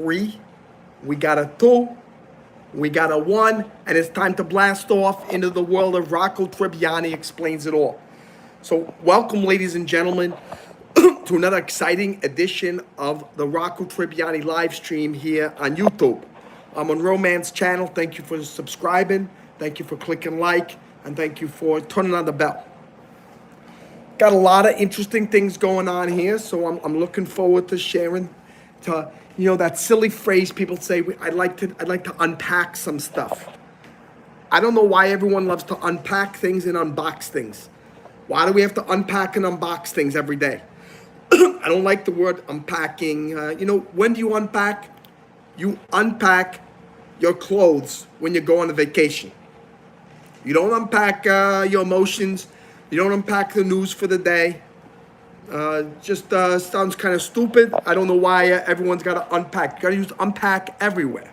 3, we got a 2, we got a 1, and it's time to blast off into the world of Rocco Tribbiani Explains It All. So welcome, ladies and gentlemen, to another exciting edition of the Rocco Tribbiani live stream here on YouTube. On Monroe Mann's channel. Thank you for subscribing, thank you for clicking like, and thank you for turning on the bell. Got a lot of interesting things going on here, so I'm looking forward to sharing. That silly phrase people say, I'd like to unpack some stuff. I don't know why everyone loves to unpack things and unbox things. Why do we have to unpack and unbox things every day? I don't like the word unpacking. When do you unpack? You unpack your clothes when you go on a vacation. You don't unpack your emotions. You don't unpack the news for the day. Just sounds kind of stupid. I don't know why everyone's got to unpack. You got to use unpack everywhere.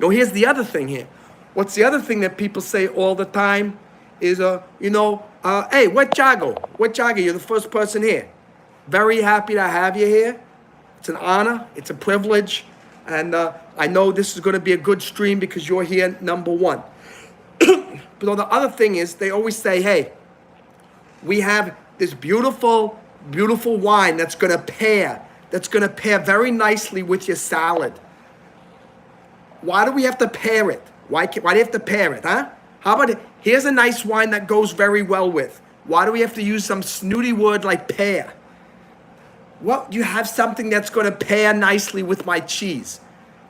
Here's the other thing here. What's the other thing that people say all the time is, hey, what Jago? What Jago? You're the first person here. Very happy to have you here. It's an honor. It's a privilege. And I know this is going to be a good stream because you're here, number one. But the other thing is, they always say, hey, we have this beautiful, beautiful wine that's going to pair very nicely with your salad. Why do we have to pair it? Why do you have to pair it, huh? How about it? Here's a nice wine that goes very well with. Why do we have to use some snooty word like pair? Well, you have something that's going to pair nicely with my cheese.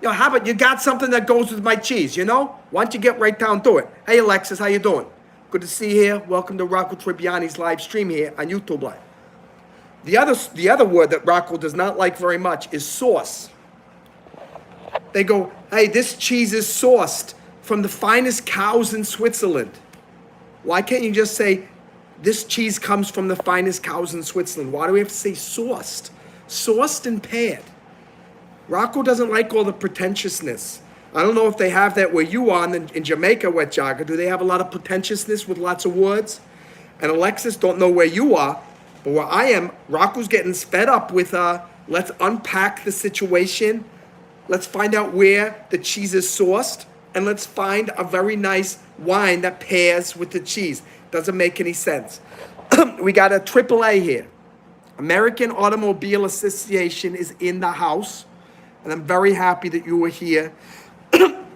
How about you got something that goes with my cheese, Why don't you get right down to it? Hey, Alexis, how you doing? Good to see you here. Welcome to Rocco Tribbiani's live stream here on YouTube Live. The other word that Rocco does not like very much is sauce. They go, hey, this cheese is sourced from the finest cows in Switzerland. Why can't you just say, this cheese comes from the finest cows in Switzerland? Why do we have to say sourced? Sourced and paired. Rocco doesn't like all the pretentiousness. I don't know if they have that where you are in Jamaica, Wet Jaga. Do they have a lot of pretentiousness with lots of words? And Alexis, don't know where you are, but where I am, Rocco's getting fed up with, let's unpack the situation. Let's find out where the cheese is sourced, and let's find a very nice wine that pairs with the cheese. Doesn't make any sense. We got a AAA here. American Automobile Association is in the house, and I'm very happy that you were here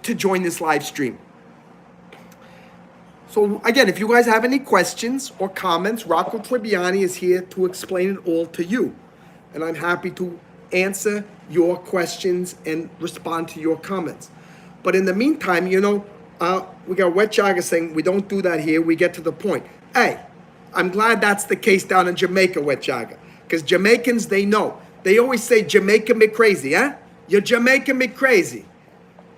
to join this live stream. So again, if you guys have any questions or comments, Rocco Tribbiani is here to explain it all to you. And I'm happy to answer your questions and respond to your comments. But in the meantime, we got Wet Jaga saying we don't do that here. We get to the point. Hey, I'm glad that's the case down in Jamaica, Wet Jaga. Because Jamaicans, they know. They always say Jamaica me crazy, huh? You're Jamaican me crazy.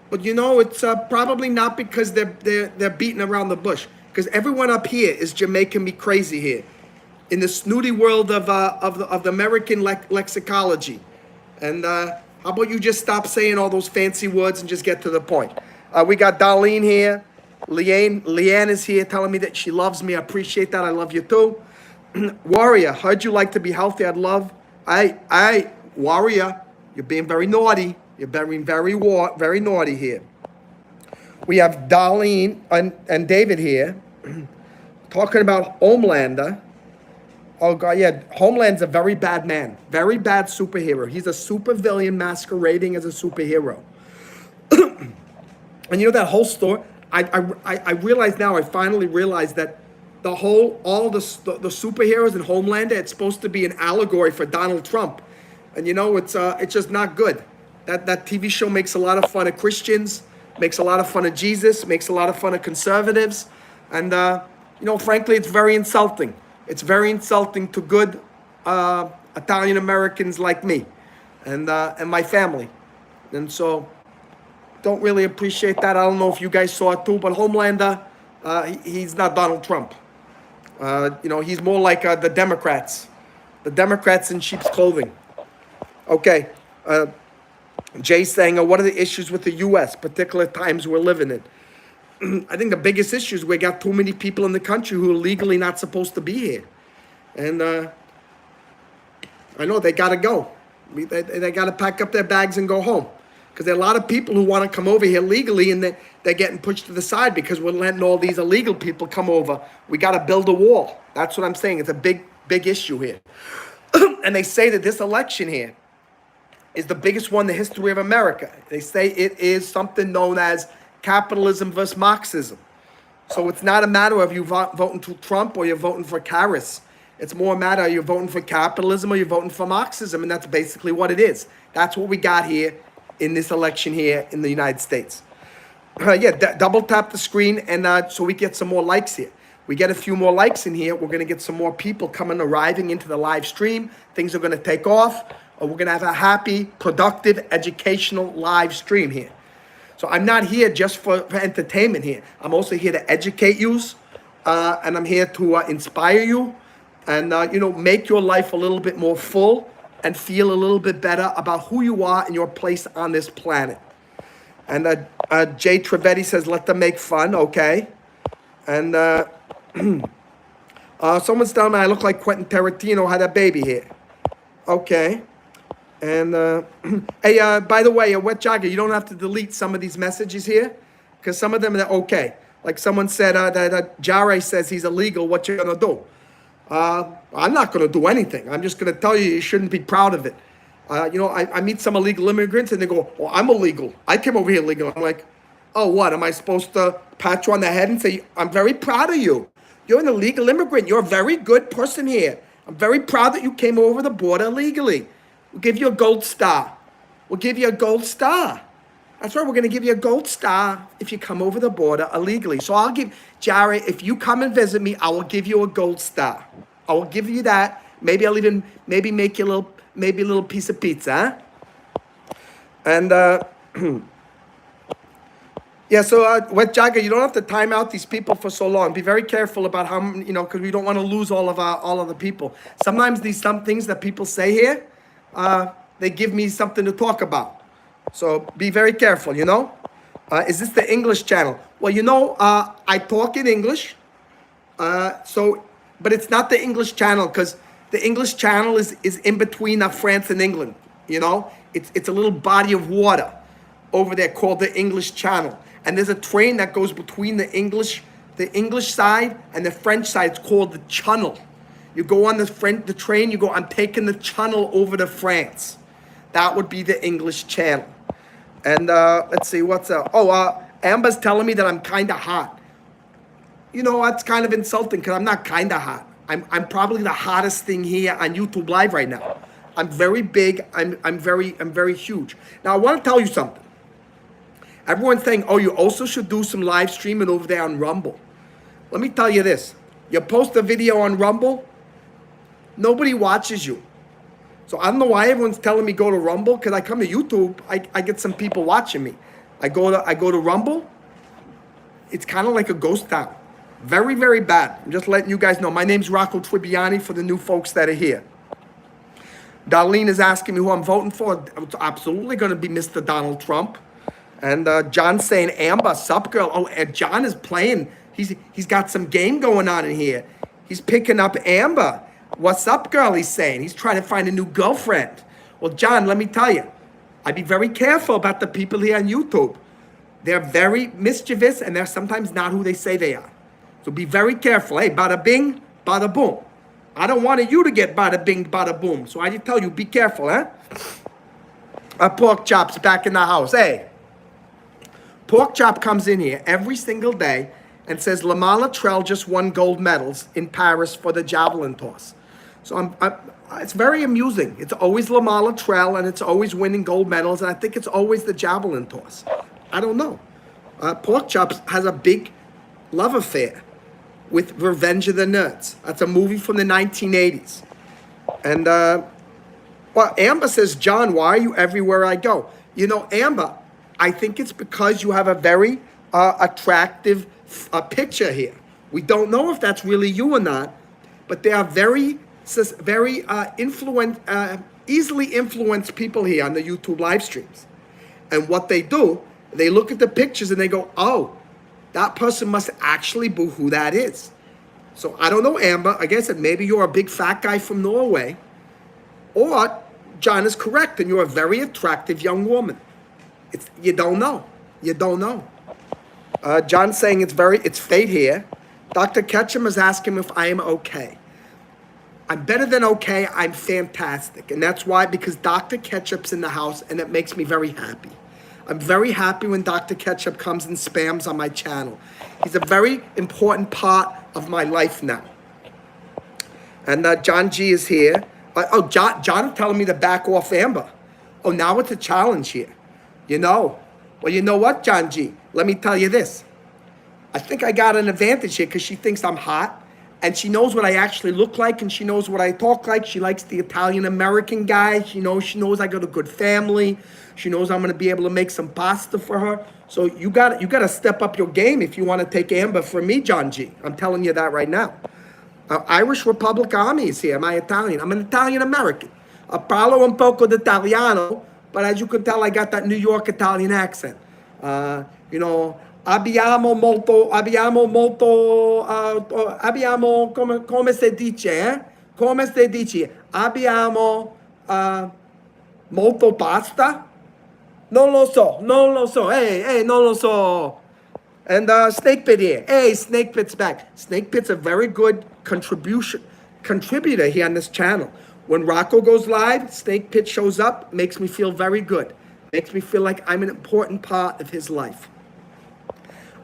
But it's probably not because they're beating around the bush. Because everyone up here is Jamaican me crazy here, in the snooty world of the American lexicology. And how about you just stop saying all those fancy words and just get to the point? We got Darlene here. Leanne is here telling me that she loves me. I appreciate that. I love you too. Warrior, heard you like to be healthy. I'd love. Warrior, you're being very naughty. You're being very naughty here. We have Darlene and David here talking about Homelander. Oh, God, yeah. Homeland's a very bad man. Very bad superhero. He's a supervillain masquerading as a superhero. And that whole story, I realize now, I finally realized that all the superheroes in Homelander, it's supposed to be an allegory for Donald Trump. And it's just not good. That TV show makes a lot of fun of Christians, makes a lot of fun of Jesus, makes a lot of fun of conservatives. And, frankly, it's very insulting. It's very insulting to good Italian Americans like me and my family. And so don't really appreciate that. I don't know if you guys saw it too, but Homelander, he's not Donald Trump. He's more like the Democrats in sheep's clothing. Okay. Jay saying, what are the issues with the U.S., particular times we're living in? I think the biggest issue is we got too many people in the country who are legally not supposed to be here. And I know they got to go. They got to pack up their bags and go home. Because there are a lot of people who want to come over here legally, and they're getting pushed to the side because we're letting all these illegal people come over. We got to build a wall. That's what I'm saying. It's a big issue here. And they say that this election here is the biggest one in the history of America. They say it is something known as capitalism versus Marxism. So it's not a matter of you voting for Trump or you're voting for Harris. It's more a matter of you're voting for capitalism or you're voting for Marxism, and that's basically what it is. That's what we got here in this election here in the United States. Double tap the screen, and so we get some more likes here. We get a few more likes in here, we're going to get some more people arriving into the live stream. Things are going to take off, or we're going to have a happy, productive, educational live stream here. So I'm not here just for entertainment here. I'm also here to educate you, and I'm here to inspire you, and make your life a little bit more full and feel a little bit better about who you are and your place on this planet. And Jay Trivedi says, let them make fun, okay. And someone's telling me I look like Quentin Tarantino had a baby here. Okay. And hey, by the way, Wet Jogger, you don't have to delete some of these messages here, because some of them are okay. Like someone said that Jare says he's illegal, what you gonna do? I'm not going to do anything. I'm just going to tell you shouldn't be proud of it. I meet some illegal immigrants and they go, well, I'm illegal. I came over here illegal. I'm like, oh, what? Am I supposed to pat you on the head and say, I'm very proud of you. You're an illegal immigrant. You're a very good person here. I'm very proud that you came over the border illegally. We'll give you a gold star. We'll give you a gold star. That's right. We're going to give you a gold star if you come over the border illegally. So I'll give, Jerry, if you come and visit me, I will give you a gold star. I will give you that. Maybe I'll even, make you a little piece of pizza, huh? And, so Wet Jagger, you don't have to time out these people for so long. Be very careful about how, because we don't want to lose all of the people. Sometimes some things that people say here, they give me something to talk about. So be very careful, Is this the English channel? Well, I talk in English. But it's not the English channel, because the English channel is in between France and England. It's a little body of water over there called the English Channel. And there's a train that goes between the English side and the French side. It's called the Channel. You go on the train, you go, I'm taking the Channel over to France. That would be the English Channel. And let's see, what's up? Amber's telling me that I'm kind of hot. That's kind of insulting, because I'm not kind of hot. I'm probably the hottest thing here on YouTube Live right now. I'm very big. I'm very huge. Now I want to tell you something. Everyone's saying, oh, you also should do some live streaming over there on Rumble. Let me tell you this. You post a video on Rumble, nobody watches you. So I don't know why everyone's telling me go to Rumble, because I come to YouTube, I get some people watching me. I go to Rumble, it's kind of like a ghost town. Very, very bad. I'm just letting you guys know. My name's Rocco Tribbiani for the new folks that are here. Darlene is asking me who I'm voting for. It's absolutely going to be Mr. Donald Trump. And John's saying, Amber, sup, girl. Oh, and John is playing. He's got some game going on in here. He's picking up Amber. What's up, girl, he's saying. He's trying to find a new girlfriend. Well, John, let me tell you. I'd be very careful about the people here on YouTube. They're very mischievous, and they're sometimes not who they say they are. So be very careful. Hey, bada bing, bada boom. I don't want you to get bada bing, bada boom. So I just tell you, be careful, huh? Pork Chop's back in the house. Hey, Pork Chop comes in here every single day and says Lamala Trell just won gold medals in Paris for the javelin toss. So it's very amusing. It's always Lamala Trell, and it's always winning gold medals, and I think it's always the javelin toss. I don't know. Pork Chops has a big love affair with Revenge of the Nerds. That's a movie from the 1980s. And, Amber says, John, why are you everywhere I go? Amber, I think it's because you have a very attractive picture here. We don't know if that's really you or not, but they are very easily influenced people here on the YouTube live streams. And what they do, they look at the pictures and they go, oh, that person must actually be who that is. So I don't know, Amber. Like I said, maybe you're a big fat guy from Norway. Or John is correct, and you're a very attractive young woman. You don't know. You don't know. John's saying it's fate here. Dr. Ketchum is asking if I am okay. I'm better than okay. I'm fantastic. And that's why, because Dr. Ketchup's in the house, and it makes me very happy. I'm very happy when Dr. Ketchup comes and spams on my channel. He's a very important part of my life now. And John G is here. John is telling me to back off Amber. Oh, now it's a challenge here. You know. Well, you know what, John G? Let me tell you this. I think I got an advantage here because she thinks I'm hot. And she knows what I actually look like, and she knows what I talk like. She likes the Italian-American guy. She knows I got a good family. She knows I'm going to be able to make some pasta for her. So you got to step up your game if you want to take Amber from me, John G. I'm telling you that right now. Irish Republic Army is here. Am I Italian? I'm an Italian-American. Parlo un poco d'Italiano, but as you can tell, I got that New York Italian accent. Abbiamo come si dice, Come si dice? Abbiamo molto pasta? Non lo so. Hey, non lo so. And Snake Pit here. Hey, Snake Pit's back. Snake Pit's a very good contributor here on this channel. When Rocco goes live, Snake Pit shows up, makes me feel very good. Makes me feel like I'm an important part of his life.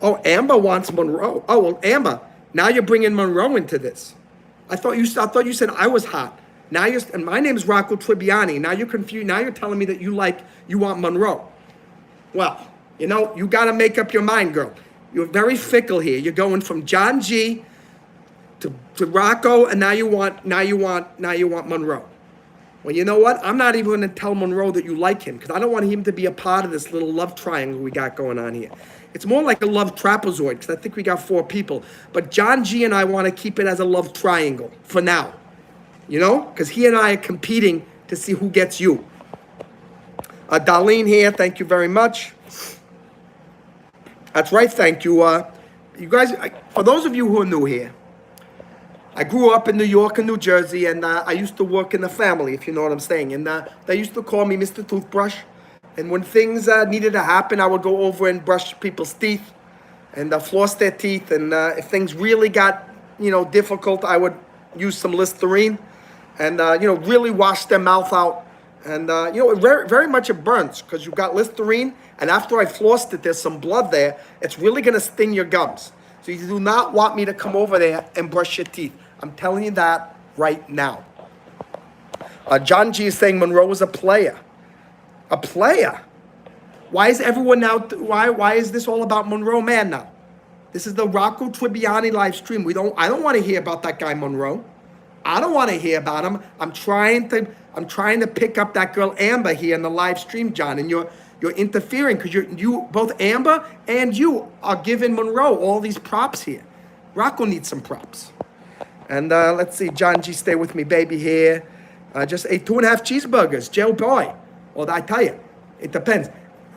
Oh, Amber wants Monroe. Oh, well, Amber, now you're bringing Monroe into this. I thought you said I was hot. Now and my name is Rocco Tribbiani. Now you're confused. Now you're telling me that you want Monroe. Well, you got to make up your mind, girl. You're very fickle here. You're going from John G to Rocco, and now you want Monroe. Well, you know what? I'm not even going to tell Monroe that you like him because I don't want him to be a part of this little love triangle we got going on here. It's more like a love trapezoid because I think we got 4 people. But John G and I want to keep it as a love triangle for now. Because he and I are competing to see who gets you. Darlene here, thank you very much. That's right, thank you. You guys, for those of you who are new here, I grew up in New York and New Jersey, and I used to work in the family, if you know what I'm saying. And they used to call me Mr. Toothbrush. And when things needed to happen, I would go over and brush people's teeth and floss their teeth. And if things really got, difficult, I would use some Listerine and, really wash their mouth out. And, very, very much it burns because you've got Listerine. And after I flossed it, there's some blood there. It's really going to sting your gums. So you do not want me to come over there and brush your teeth. I'm telling you that right now. John G is saying Monroe is a player. A player? Why is everyone now, why is this all about Monroe Mann now? This is the Rocco Tribbiani live stream. I don't want to hear about that guy Monroe. I don't want to hear about him. I'm trying to pick up that girl Amber here in the live stream, John, and you're interfering because you both Amber and you are giving Monroe all these props here. Rocco needs some props. And let's see, John G, stay with me, baby here. Just ate 2.5 cheeseburgers, Joe boy. Well, I tell you, it depends.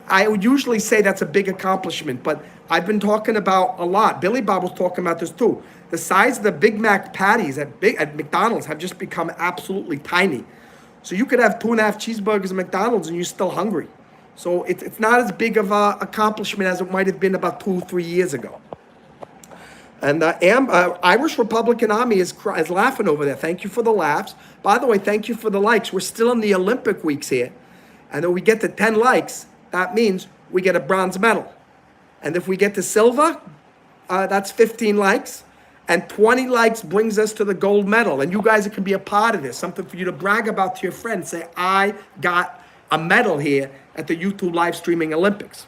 I would usually say that's a big accomplishment, but I've been talking about a lot. Billy Bob was talking about this too. The size of the Big Mac patties at McDonald's have just become absolutely tiny. So you could have 2.5 cheeseburgers at McDonald's and you're still hungry. So it's not as big of an accomplishment as it might have been about 2-3 years ago. And Irish Republican Army is laughing over there. Thank you for the laughs. By the way, thank you for the likes. We're still in the Olympic weeks here. And if we get to 10 likes, that means we get a bronze medal. And if we get to silver, that's 15 likes. And 20 likes brings us to the gold medal. And you guys can be a part of this. Something for you to brag about to your friends. Say, I got a medal here at the YouTube live streaming Olympics.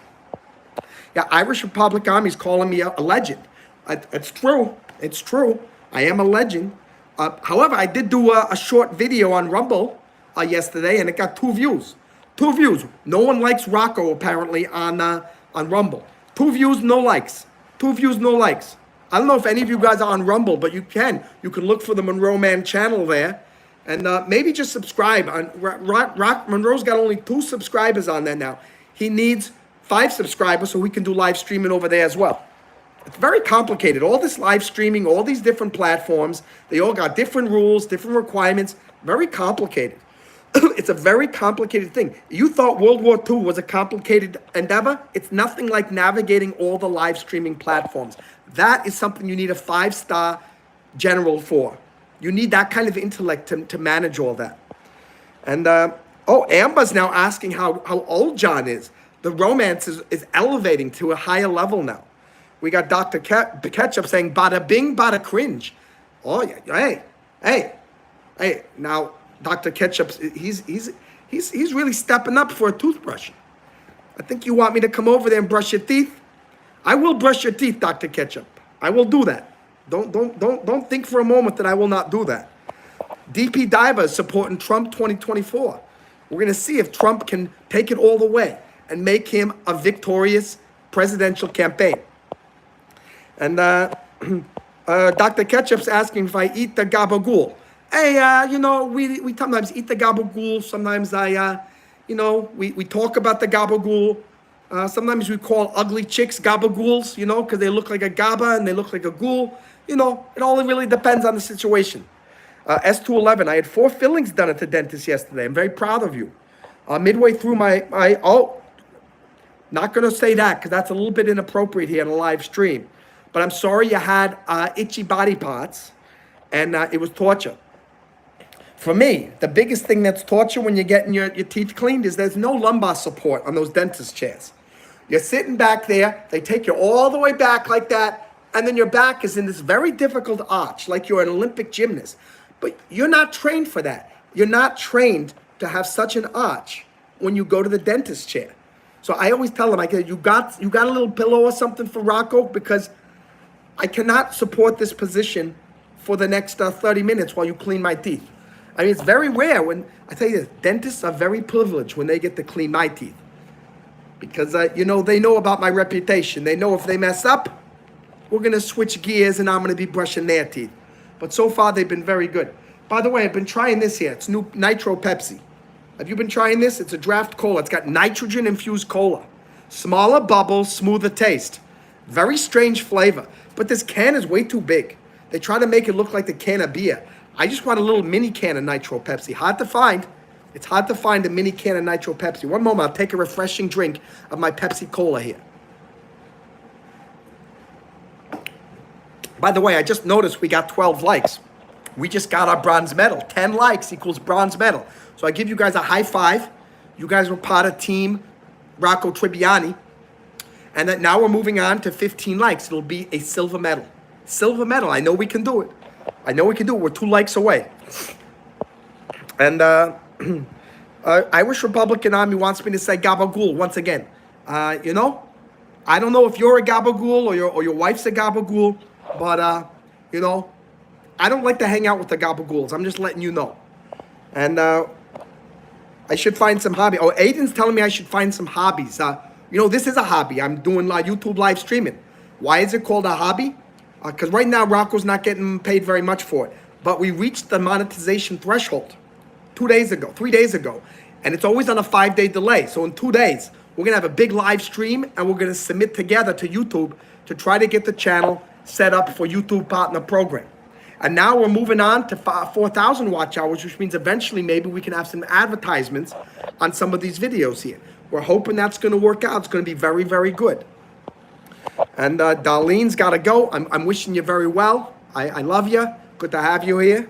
Yeah, Irish Republic Army is calling me a legend. It's true. It's true. I am a legend. However, I did do a short video on Rumble yesterday, and it got 2 views. 2 views. No one likes Rocco, apparently, on Rumble. 2 views, no likes. 2 views, no likes. I don't know if any of you guys are on Rumble, but you can. You can look for the Monroe Mann channel there. And maybe just subscribe. Monroe's got only 2 subscribers on there now. He needs 5 subscribers so we can do live streaming over there as well. It's very complicated. All this live streaming, all these different platforms, they all got different rules, different requirements. Very complicated. It's a very complicated thing. You thought World War II was a complicated endeavor? It's nothing like navigating all the live streaming platforms. That is something you need a 5-star general for. You need that kind of intellect to manage all that. And, Amber's now asking how old John is. The romance is elevating to a higher level now. We got Dr. Ketchup saying, bada bing, bada cringe. Oh, yeah, hey, now, Dr. Ketchup, he's really stepping up for a toothbrush. I think you want me to come over there and brush your teeth? I will brush your teeth, Dr. Ketchup. I will do that. Don't think for a moment that I will not do that. DP Diva is supporting Trump 2024. We're going to see if Trump can take it all the way and make him a victorious presidential campaign. And Dr. Ketchup's asking if I eat the gabagool. Hey, we sometimes eat the gabagool. Sometimes we talk about the gabagool. Sometimes we call ugly chicks gabagools, because they look like a gaba and they look like a ghoul. It all really depends on the situation. S211, I had 4 fillings done at the dentist yesterday. I'm very proud of you. Midway through not going to say that because that's a little bit inappropriate here on a live stream. But I'm sorry you had itchy body parts and it was torture. For me, the biggest thing that's torture when you're getting your teeth cleaned is there's no lumbar support on those dentist chairs. You're sitting back there, they take you all the way back like that, and then your back is in this very difficult arch, like you're an Olympic gymnast. But you're not trained for that. You're not trained to have such an arch when you go to the dentist chair. So I always tell them, you got a little pillow or something for Rocco, because I cannot support this position for the next 30 minutes while you clean my teeth. I mean, it's very rare when, I tell you this, dentists are very privileged when they get to clean my teeth. Because, they know about my reputation. They know if they mess up, we're going to switch gears and I'm going to be brushing their teeth. But so far, they've been very good. By the way, I've been trying this here. It's new Nitro Pepsi. Have you been trying this? It's a draft cola. It's got nitrogen-infused cola. Smaller bubbles, smoother taste. Very strange flavor. But this can is way too big. They try to make it look like the can of beer. I just want a little mini can of Nitro Pepsi. Hard to find. It's hard to find a mini can of Nitro Pepsi. One moment, I'll take a refreshing drink of my Pepsi Cola here. By the way, I just noticed we got 12 likes. We just got our bronze medal. 10 likes equals bronze medal. So I give you guys a high five. You guys were part of Team Rocco Tribbiani. And that now we're moving on to 15 likes. It'll be a silver medal. Silver medal. I know we can do it. We're 2 likes away. And Irish Republican Army wants me to say gabagool once again. I don't know if you're a gabagool or your wife's a gabagool, but I don't like to hang out with the gabagools. I'm just letting you know. And I should find some hobby. Oh, Aiden's telling me I should find some hobbies. This is a hobby. I'm doing YouTube live streaming. Why is it called a hobby? Because right now, Rocco's not getting paid very much for it. But we reached the monetization threshold 3 days ago. And it's always on a 5-day delay. So in 2 days, we're going to have a big live stream and we're going to submit together to YouTube to try to get the channel set up for YouTube Partner Program. And now we're moving on to 4,000 watch hours, which means eventually maybe we can have some advertisements on some of these videos here. We're hoping that's going to work out. It's going to be very, very good. And Darlene's got to go. I'm wishing you very well. I love you. Good to have you here.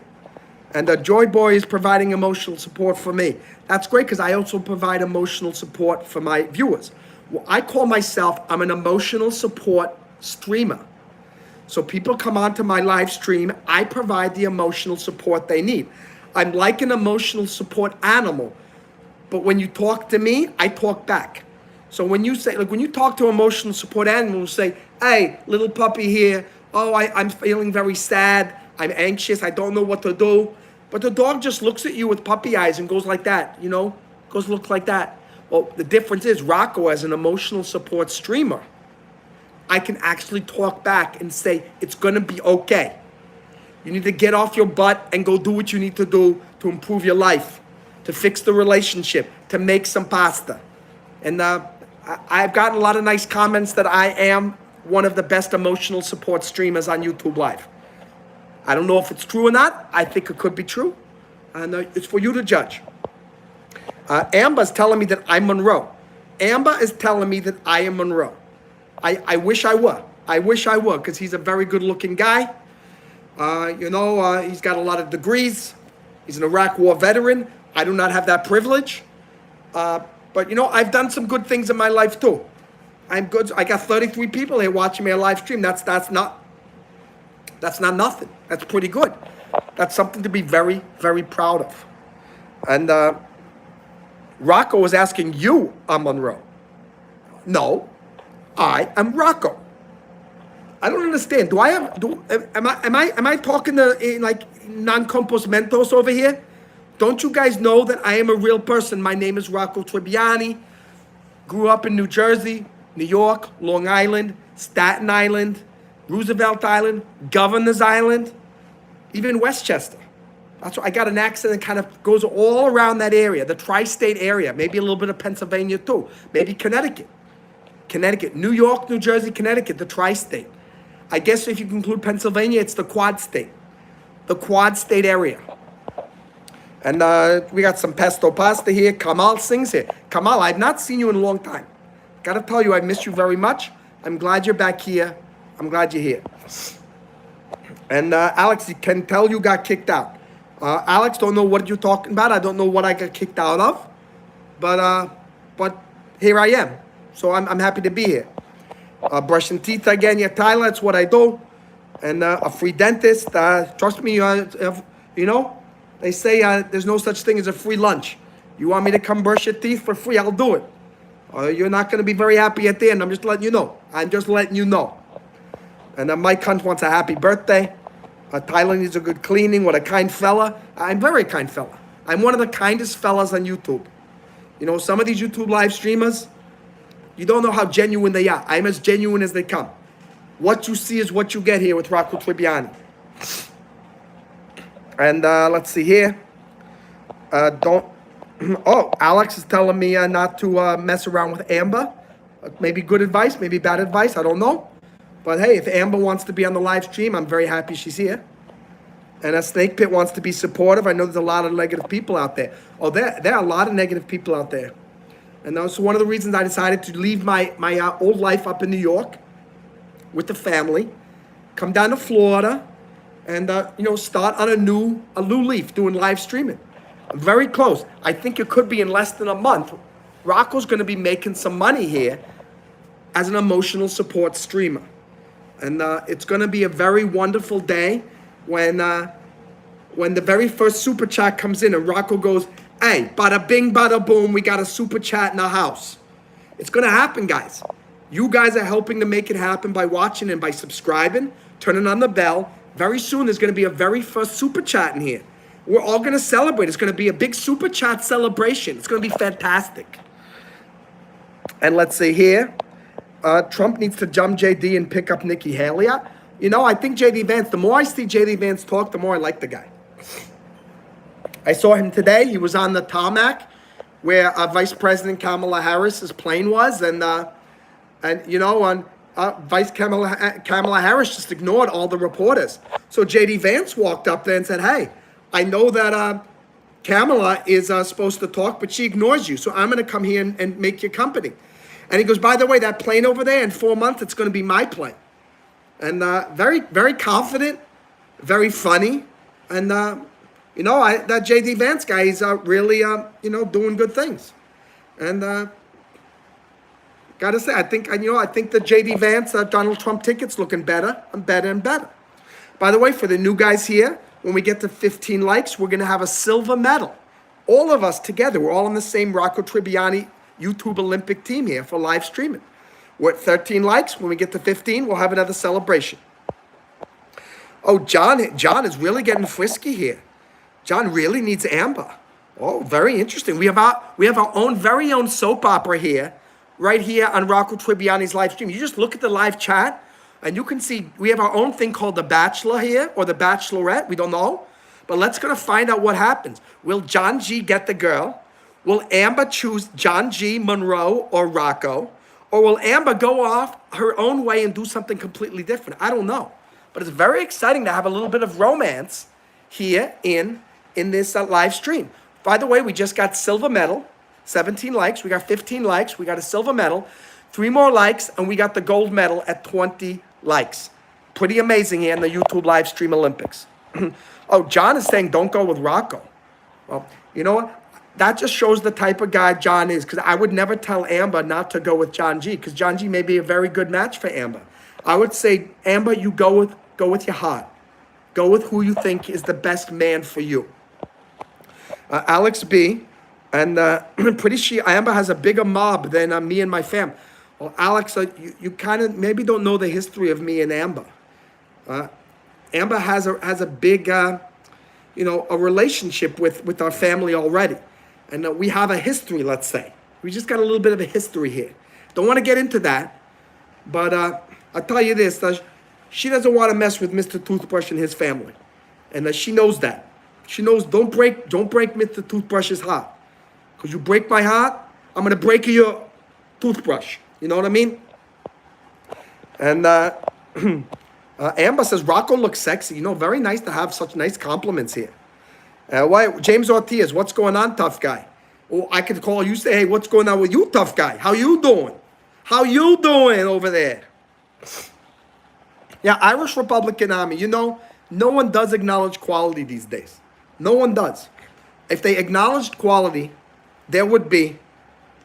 And Joy Boy is providing emotional support for me. That's great because I also provide emotional support for my viewers. Well, I call myself, I'm an emotional support streamer. So people come onto my live stream, I provide the emotional support they need. I'm like an emotional support animal. But when you talk to me, I talk back. So when you say, when you talk to emotional support animals, say, hey, little puppy here, I'm feeling very sad, I'm anxious, I don't know what to do. But the dog just looks at you with puppy eyes and goes like that, goes look like that. Well, the difference is Rocco, as an emotional support streamer, I can actually talk back and say, it's gonna be okay. You need to get off your butt and go do what you need to do to improve your life, to fix the relationship, to make some pasta. And I've gotten a lot of nice comments that I am one of the best emotional support streamers on YouTube Live. I don't know if it's true or not. I think it could be true. And it's for you to judge. Amber's telling me that I'm Monroe. Amber is telling me that I am Monroe. I wish I were. I wish I were, because he's a very good-looking guy. He's got a lot of degrees. He's an Iraq War veteran. I do not have that privilege. But I've done some good things in my life too. I'm good. I got 33 people here watching me on live stream. That's not nothing. That's pretty good. That's something to be very, very proud of. And Rocco was asking you, I'm Monroe. No, I am Rocco. I don't understand. Am I talking to like non-compos mentos over here? Don't you guys know that I am a real person? My name is Rocco Tribbiani. Grew up in New Jersey, New York, Long Island, Staten Island, Roosevelt Island, Governor's Island, even Westchester. That's why I got an accent that kind of goes all around that area, the tri-state area, maybe a little bit of Pennsylvania too, maybe Connecticut, New York, New Jersey, Connecticut, the tri-state. I guess if you include Pennsylvania, it's the quad state area. And we got some pesto pasta here. Kamala sings here. Kamala, I've not seen you in a long time. Gotta tell you, I miss you very much. I'm glad you're back here. I'm glad you're here. And Alex, you can tell you got kicked out. Alex, don't know what you're talking about. I don't know what I got kicked out of. But here I am. So I'm happy to be here. Brushing teeth again, yeah, Tyler, that's what I do. And a free dentist. Trust me, they say there's no such thing as a free lunch. You want me to come brush your teeth for free, I'll do it. You're not going to be very happy at the end. I'm just letting you know. And Mike Hunt wants a happy birthday. Tyler needs a good cleaning. What a kind fella. I'm a very kind fella. I'm one of the kindest fellas on YouTube. Some of these YouTube live streamers, you don't know how genuine they are. I'm as genuine as they come. What you see is what you get here with Rocco Tribbiani. And let's see here. Alex is telling me not to mess around with Amber. Maybe good advice, maybe bad advice, I don't know. But hey, if Amber wants to be on the live stream, I'm very happy she's here. And Snake Pit wants to be supportive. I know there's a lot of negative people out there. There are a lot of negative people out there. And that's one of the reasons I decided to leave my old life up in New York with the family, come down to Florida, and start on a new leaf doing live streaming. I'm very close. I think it could be in less than a month. Rocco's going to be making some money here as an emotional support streamer. And it's going to be a very wonderful day when the very first super chat comes in and Rocco goes, hey, bada bing, bada boom, we got a super chat in the house. It's going to happen, guys. You guys are helping to make it happen by watching and by subscribing, turning on the bell. Very soon, there's going to be a very first super chat in here. We're all going to celebrate. It's going to be a big super chat celebration. It's going to be fantastic. And let's see here. Trump needs to jump JD and pick up Nikki Haley. I think JD Vance, the more I see JD Vance talk, the more I like the guy. I saw him today. He was on the tarmac where Vice President Kamala Harris's plane was. Vice Kamala Harris just ignored all the reporters. So JD Vance walked up there and said, hey, I know that Kamala is supposed to talk, but she ignores you. So I'm going to come here and make your company. And he goes, by the way, that plane over there, in 4 months, it's going to be my plane. And very, very confident, very funny. And, that JD Vance guy is really, doing good things. And got to say, I think the JD Vance, Donald Trump ticket's looking better and better and better. By the way, for the new guys here, when we get to 15 likes, we're going to have a silver medal. All of us together, we're all on the same Rocco Tribbiani YouTube Olympic team here for live streaming. We're at 13 likes. When we get to 15, we'll have another celebration. Oh, John is really getting frisky here. John really needs Amber. Oh, very interesting. We have our very own soap opera here, right here on Rocco Tribbiani's live stream. You just look at the live chat, and you can see we have our own thing called The Bachelor here, or The Bachelorette. We don't know. But let's go to find out what happens. Will John G get the girl? Will Amber choose John G, Monroe, or Rocco? Or will Amber go off her own way and do something completely different? I don't know. But it's very exciting to have a little bit of romance here in this live stream. By the way, we just got silver medal. 17 likes. We got 15 likes. We got a silver medal. 3 more likes, and we got the gold medal at 20 likes. Pretty amazing here in the YouTube live stream Olympics. Oh, John is saying don't go with Rocco. Well, you know what? That just shows the type of guy John is, because I would never tell Amber not to go with John G, because John G may be a very good match for Amber. I would say, Amber, you go with your heart. Go with who you think is the best man for you. Alex B, and pretty sure Amber has a bigger mob than me and my fam. Well, Alex, you kind of maybe don't know the history of me and Amber. Amber has a big, a relationship with our family already. And we have a history, let's say. We just got a little bit of a history here. Don't want to get into that. But I'll tell you this. She doesn't want to mess with Mr. Toothbrush and his family. And she knows that. She knows don't break Mr. Toothbrush's heart. Because you break my heart, I'm going to break your toothbrush. You know what I mean? And Amber says, Rocco looks sexy. Very nice to have such nice compliments here. James Ortiz, what's going on, tough guy? Oh, I could call you, say, hey, what's going on with you, tough guy? How you doing? How you doing over there? Yeah, Irish Republican Army. No one does acknowledge quality these days. No one does. If they acknowledged quality, there would be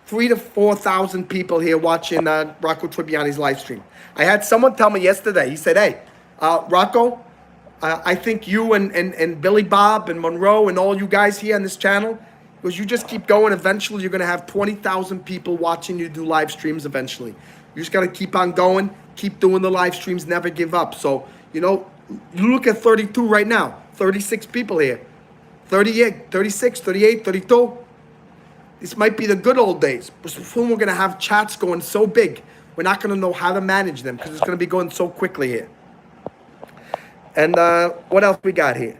3,000 to 4,000 people here watching Rocco Tribbiani's live stream. I had someone tell me yesterday, he said, hey, Rocco, I think you and Billy Bob and Monroe and all you guys here on this channel, because you just keep going, eventually you're going to have 20,000 people watching you do live streams eventually. You just got to keep on going, keep doing the live streams, never give up. So, you look at 32 right now, 36 people here, 38, 36, 38, 32. This might be the good old days. But soon we're going to have chats going so big, we're not going to know how to manage them because it's going to be going so quickly here. And what else we got here?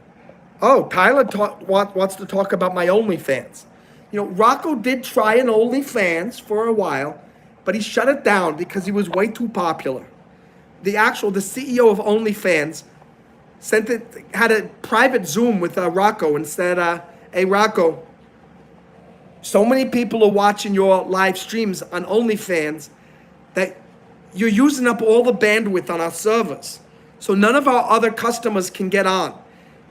Oh, Tyler wants to talk about my OnlyFans. Rocco did try an OnlyFans for a while, but he shut it down because he was way too popular. The CEO of OnlyFans had a private Zoom with Rocco and said, hey, Rocco, so many people are watching your live streams on OnlyFans that you're using up all the bandwidth on our servers. So none of our other customers can get on.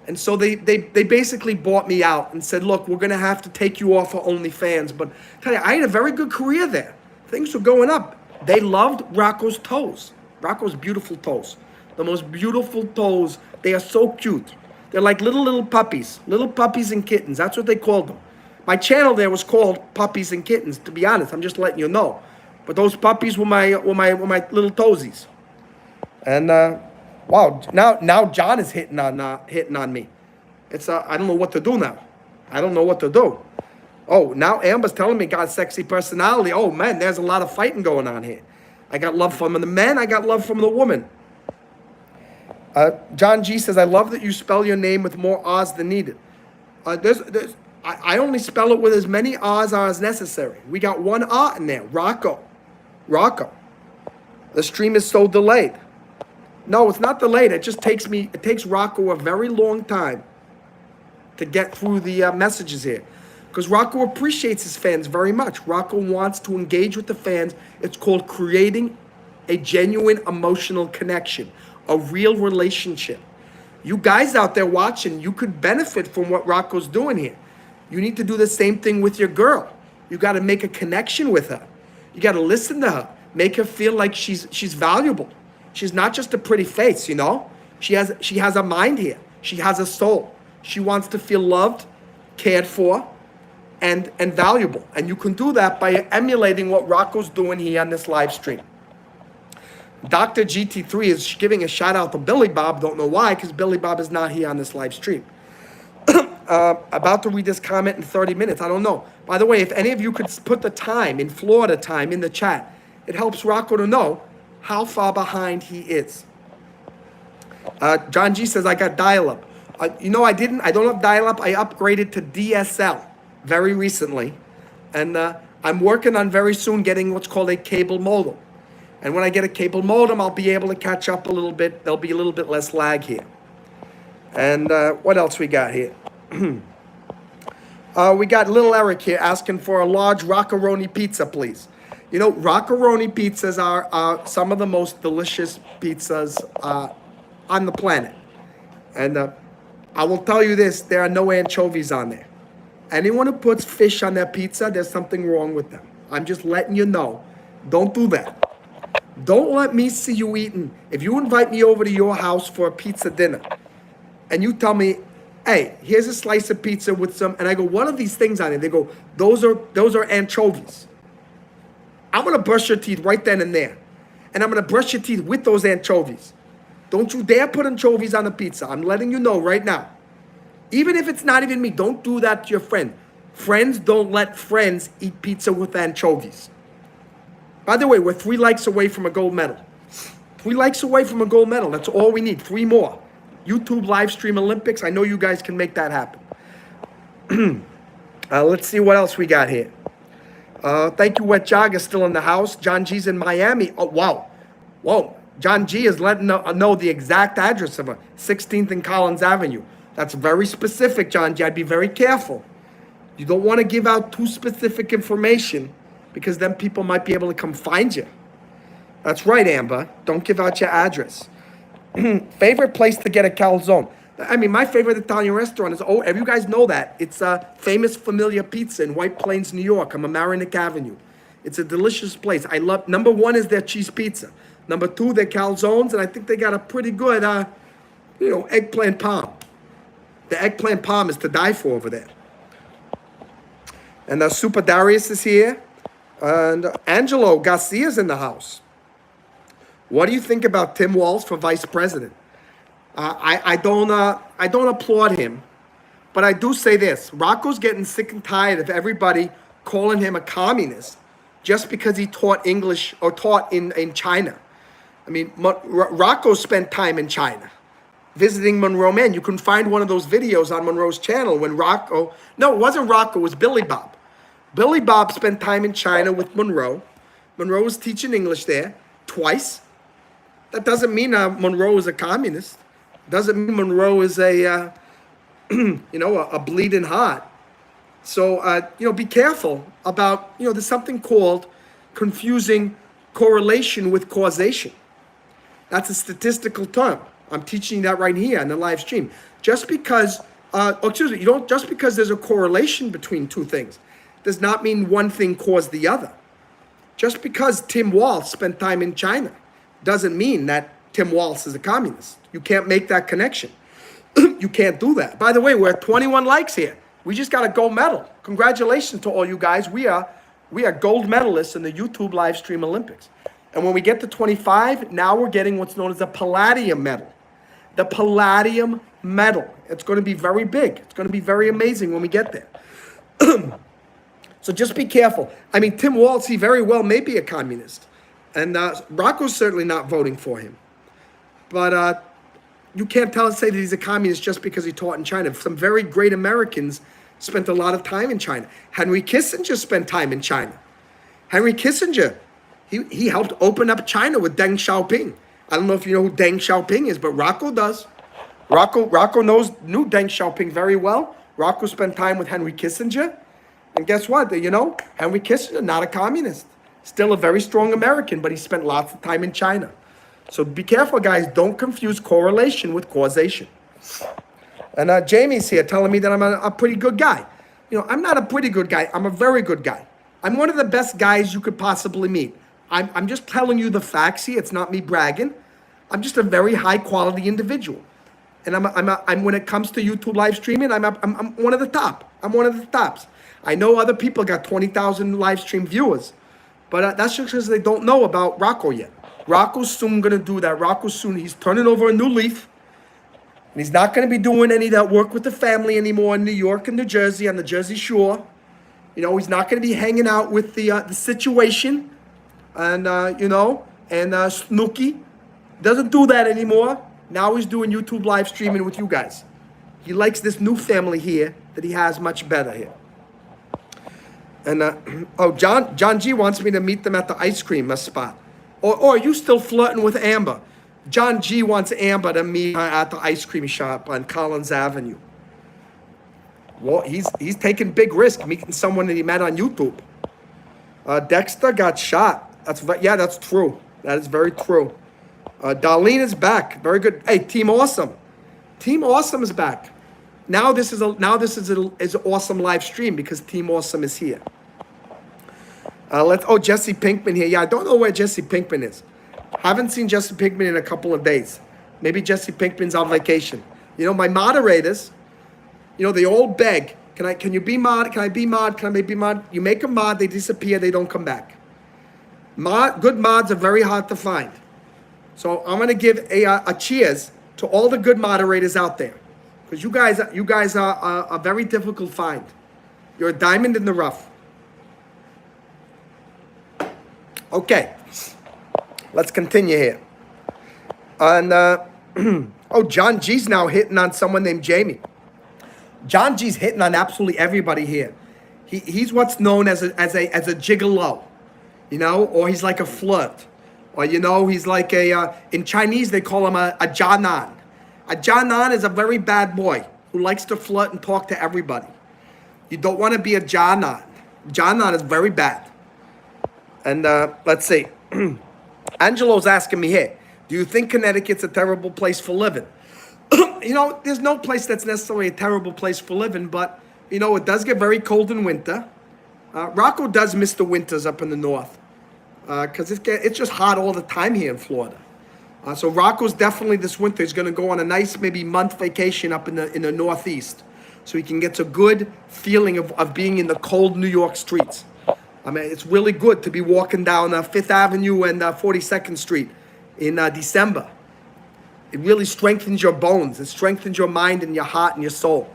And so they basically bought me out and said, look, we're going to have to take you off of OnlyFans. But I tell you, I had a very good career there. Things were going up. They loved Rocco's toes. Rocco's beautiful toes. The most beautiful toes. They are so cute. They're like little puppies. Little puppies and kittens. That's what they called them. My channel there was called Puppies and Kittens, to be honest. I'm just letting you know. But those puppies were my little toesies. And wow, now John is hitting on me. It's I don't know what to do now. I don't know what to do. Oh, now Amber's telling me got a sexy personality. Oh man, there's a lot of fighting going on here. I got love from the men. I got love from the woman. John G says, I love that you spell your name with more R's than needed. I only spell it with as many R's as necessary. We got one R in there. Rocco. The stream is so delayed. No, it's not delayed. It just takes Rocco a very long time to get through the messages here. Because Rocco appreciates his fans very much. Rocco wants to engage with the fans. It's called creating a genuine emotional connection, a real relationship. You guys out there watching, you could benefit from what Rocco's doing here. You need to do the same thing with your girl. You got to make a connection with her. You got to listen to her. Make her feel like she's valuable. She's not just a pretty face, She has a mind here. She has a soul. She wants to feel loved, cared for, and valuable. And you can do that by emulating what Rocco's doing here on this live stream. Dr. GT3 is giving a shout out to Billy Bob. Don't know why, because Billy Bob is not here on this live stream. About to read this comment in 30 minutes. I don't know. By the way, if any of you could put the time, in Florida time, in the chat, it helps Rocco to know how far behind he is. John G says, I got dial-up. I don't have dial-up. I upgraded to DSL very recently. And I'm working on very soon getting what's called a cable modem. And when I get a cable modem, I'll be able to catch up a little bit. There'll be a little bit less lag here. And what else we got here? We got little Eric here asking for a large rockeroni pizza, please. You know, rockeroni pizzas are some of the most delicious pizzas on the planet. And I will tell you this, there are no anchovies on there. Anyone who puts fish on their pizza, there's something wrong with them. I'm just letting you know. Don't do that. Don't let me see you eating. If you invite me over to your house for a pizza dinner and you tell me, hey, here's a slice of pizza with some, and I go, what are these things on it? They go, those are anchovies. I'm gonna brush your teeth right then and there. And I'm gonna brush your teeth with those anchovies. Don't you dare put anchovies on the pizza. I'm letting you know right now. Even if it's not even me, don't do that to your friend. Friends don't let friends eat pizza with anchovies. By the way, we're 3 likes away from a gold medal. 3 likes away from a gold medal. That's all we need. 3 more. YouTube live stream Olympics. I know you guys can make that happen. Let's see what else we got here. Thank you, Wet Jog is still in the house. John G's in Miami. Oh, wow. Whoa. John G is letting know the exact address of 16th and Collins Avenue. That's very specific, John G. I'd be very careful. You don't want to give out too specific information because then people might be able to come find you. That's right, Amber. Don't give out your address. Favorite place to get a calzone? I mean, my favorite Italian restaurant is, you guys know that. It's a famous Familia Pizza in White Plains, New York, on Mamaroneck Avenue. It's a delicious place. I love, number 1 is their cheese pizza. Number 2, their calzones, and I think they got a pretty good, eggplant parm. The eggplant parm is to die for over there. And Super Darius is here. And Angelo Garcia's in the house. What do you think about Tim Walz for vice president? I don't applaud him, but I do say this. Rocco's getting sick and tired of everybody calling him a communist just because he taught English or taught in China. I mean, Rocco spent time in China visiting Monroe Mann. You can find one of those videos on Monroe's channel when Rocco, no, it wasn't Rocco, it was Billy Bob. Billy Bob spent time in China with Monroe. Monroe was teaching English there twice. That doesn't mean Monroe is a communist. Doesn't mean Monroe is a bleeding heart. So, be careful about, there's something called confusing correlation with causation. That's a statistical term. I'm teaching you that right here on the live stream. Just because, just because there's a correlation between 2 things does not mean one thing caused the other. Just because Tim Walz spent time in China doesn't mean that Tim Walz is a communist. You can't make that connection. You can't do that. By the way, we're at 21 likes here. We just got a gold medal. Congratulations to all you guys. We are gold medalists in the YouTube live stream Olympics. And when we get to 25, now we're getting what's known as a palladium medal. The palladium medal. It's going to be very big. It's going to be very amazing when we get there. So just be careful. I mean, Tim Walz, he very well may be a communist. And Rocco's certainly not voting for him. But you can't say that he's a communist just because he taught in China. Some very great Americans spent a lot of time in China. Henry Kissinger spent time in China. Henry Kissinger, he helped open up China with Deng Xiaoping. I don't know if you know who Deng Xiaoping is, but Rocco does. Rocco knew Deng Xiaoping very well. Rocco spent time with Henry Kissinger. And guess what? Henry Kissinger, not a communist. Still a very strong American, but he spent lots of time in China. So be careful, guys. Don't confuse correlation with causation. And Jamie's here telling me that I'm a pretty good guy. I'm not a pretty good guy. I'm a very good guy. I'm one of the best guys you could possibly meet. I'm just telling you the facts here. It's not me bragging. I'm just a very high quality individual. And I'm when it comes to YouTube live streaming, I'm one of the top. I'm one of the tops. I know other people got 20,000 live stream viewers, but that's just because they don't know about Rocco yet. Rocco's soon going to do that. He's turning over a new leaf. And he's not going to be doing any of that work with the family anymore in New York and New Jersey, on the Jersey Shore. He's not going to be hanging out with the situation and, Snooki. Doesn't do that anymore. Now he's doing YouTube live streaming with you guys. He likes this new family here that he has much better here. And, John G wants me to meet them at the ice cream spot. Or are you still flirting with Amber? John G wants Amber to meet at the ice cream shop on Collins Avenue. Well, he's taking big risk meeting someone that he met on YouTube. Dexter got shot. Yeah, that's true. That is very true. Darlene is back. Very good. Hey, Team Awesome. Team Awesome is back. Now this is an awesome live stream because Team Awesome is here. Jesse Pinkman here. Yeah, I don't know where Jesse Pinkman is. Haven't seen Jesse Pinkman in a couple of days. Maybe Jesse Pinkman's on vacation. You know, my moderators, you know, they all beg. Can you be mod? Can I be mod? Can I be mod? You make a mod, they disappear, they don't come back. Good mods are very hard to find. So I'm gonna give a cheers to all the good moderators out there. Because you guys are a very difficult find. You're a diamond in the rough. Okay, let's continue here. And John G's now hitting on someone named Jamie. John G's hitting on absolutely everybody here. He's what's known as a gigolo, you know, or he's like a flirt, or you know, he's like in Chinese they call him a jianan. A jianan is a very bad boy who likes to flirt and talk to everybody. You don't want to be a jianan. Jianan is very bad. And let's see. Angelo's asking me here, do you think Connecticut's a terrible place for living? You know, there's no place that's necessarily a terrible place for living, but, you know, it does get very cold in winter. Rocco does miss the winters up in the north because it's just hot all the time here in Florida. So Rocco's definitely this winter is going to go on a nice maybe month vacation up in the northeast so he can get a good feeling of being in the cold New York streets. I mean, it's really good to be walking down 5th Avenue and 42nd Street in December. It really strengthens your bones. It strengthens your mind and your heart and your soul.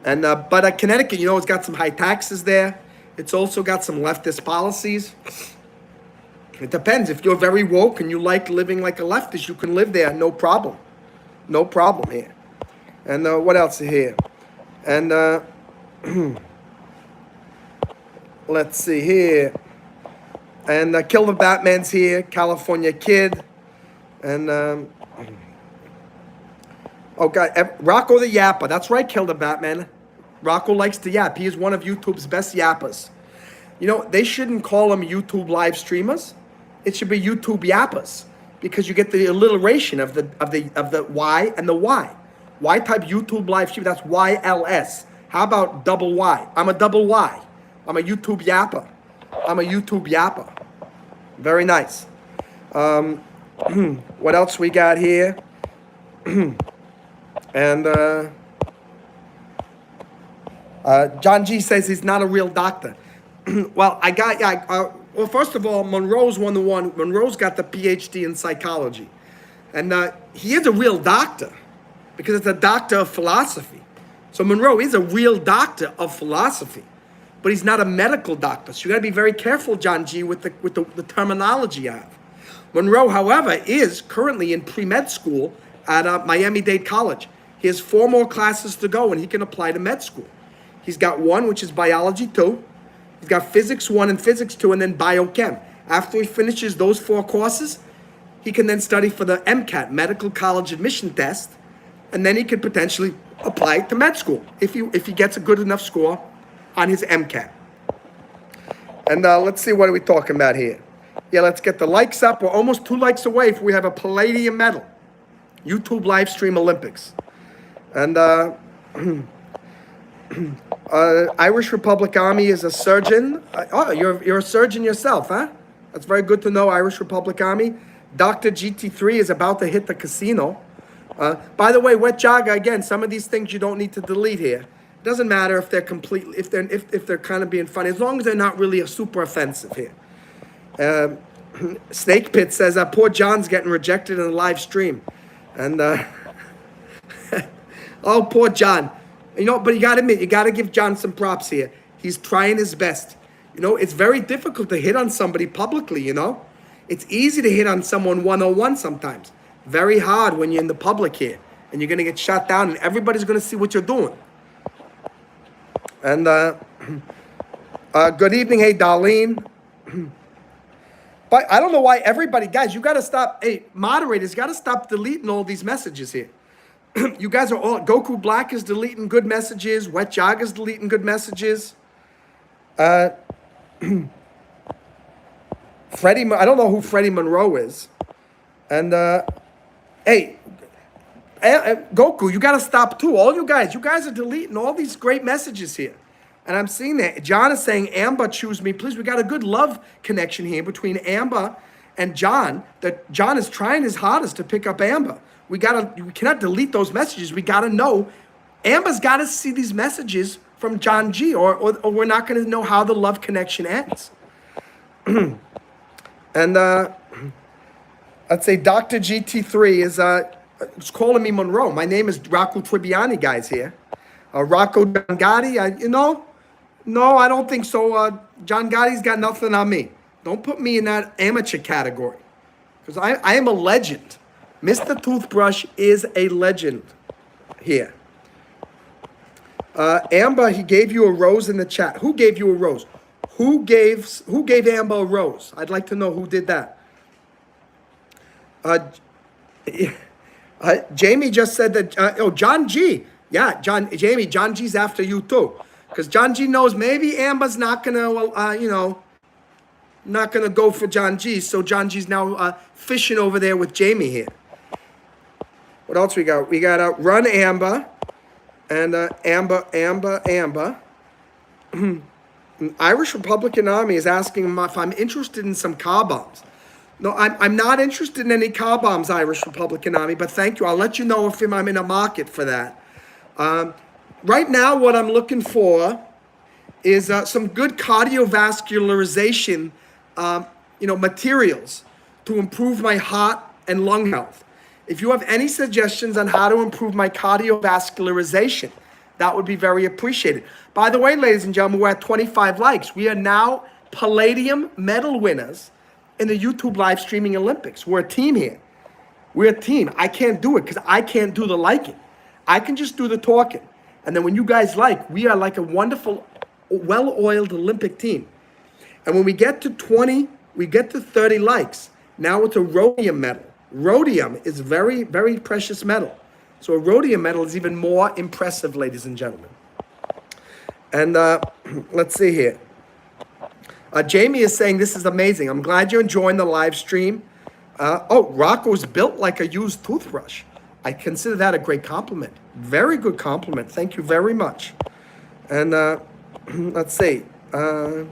And but Connecticut, you know, it's got some high taxes there. It's also got some leftist policies. It depends. If you're very woke and you like living like a leftist, you can live there, no problem. No problem here. And what else is here? And let's see here. And Kill the Batman's here, California Kid. And, oh God, Rocco the Yapper. That's right, Kill the Batman. Rocco likes to yap. He is one of YouTube's best yappers. You know, they shouldn't call them YouTube live streamers. It should be YouTube yappers because you get the alliteration of the Y and the Y. Y type YouTube live stream, that's YLS. How about double Y? I'm a double Y. I'm a YouTube yapper. I'm a YouTube yapper. Very nice. What else we got here? And John G says he's not a real doctor. Well, well, first of all, Monroe's Monroe's got the PhD in psychology. And he is a real doctor because it's a doctor of philosophy. So Monroe is a real doctor of philosophy, but he's not a medical doctor. So you got to be very careful, John G, with the terminology you have. Monroe, however, is currently in pre-med school at Miami-Dade College. He has 4 more classes to go, and he can apply to med school. He's got 1, which is biology 2. He's got physics 1 and physics 2, and then biochem. After he finishes those 4 courses, he can then study for the MCAT, Medical College Admission Test, and then he could potentially apply to med school if he gets a good enough score on his MCAT. And let's see, what are we talking about here? Yeah, let's get the likes up. We're almost 2 likes away if we have a palladium medal. YouTube live stream Olympics. And Irish Republic Army is a surgeon. Oh, you're a surgeon yourself, huh? That's very good to know, Irish Republic Army. Dr. GT3 is about to hit the casino. By the way, Wet Jogger, again, some of these things you don't need to delete here. It doesn't matter if they're completely, if they're kind of being funny, as long as they're not really super offensive here. Snake Pit says, poor John's getting rejected in the live stream. And, oh, poor John. You know, but you got to admit, you got to give John some props here. He's trying his best. You know, it's very difficult to hit on somebody publicly, you know. It's easy to hit on someone one-on-one sometimes. Very hard when you're in the public here. And you're going to get shot down and everybody's going to see what you're doing. And good evening, hey, Darlene. But I don't know why everybody, guys, you got to stop. Hey, moderators, got to stop deleting all these messages here. You guys are all, Goku Black is deleting good messages. Wet Jog is deleting good messages. Freddie, I don't know who Freddie Monroe is. And, hey, Goku, you got to stop too. All you guys are deleting all these great messages here. And I'm seeing that. John is saying, Amber, choose me, please. We got a good love connection here between Amber and John. That John is trying his hardest to pick up Amber. We cannot delete those messages. We got to know. Amber's got to see these messages from John G, or we're not going to know how the love connection ends. And let's say Dr. GT3 is calling me Monroe. My name is Rocco Tribbiani, guys, here. Rocco John Gotti, no, I don't think so. John Gotti's got nothing on me. Don't put me in that amateur category, because I am a legend. Mr. Toothbrush is a legend here. Amber, he gave you a rose in the chat. Who gave you a rose? Who gave Amber a rose? I'd like to know who did that. Jamie just said that, John G. Yeah, Jamie, John G's after you too. Because John G knows maybe Amber's not going to, not going to go for John G. So John G's now fishing over there with Jamie here. What else we got? We got Run Amber and Amber. Irish Republican Army is asking if I'm interested in some car bombs. No, I'm not interested in any car bombs, Irish Republican Army, but thank you. I'll let you know if I'm in a market for that. Right now, what I'm looking for is some good cardiovascularization, materials to improve my heart and lung health. If you have any suggestions on how to improve my cardiovascularization, that would be very appreciated. By the way, ladies and gentlemen, we're at 25 likes. We are now Palladium medal winners in the YouTube live streaming Olympics. We're a team here. We're a team. I can't do it because I can't do the liking. I can just do the talking. And then when you guys like, we are like a wonderful, well-oiled Olympic team. And when we get to 20, we get to 30 likes. Now it's a rhodium medal. Rhodium is very, very precious metal. So a rhodium medal is even more impressive, ladies and gentlemen. And let's see here. Jamie is saying, this is amazing. I'm glad you're enjoying the live stream. Rocco's built like a used toothbrush. I consider that a great compliment. Very good compliment. Thank you very much. And let's see. Dr.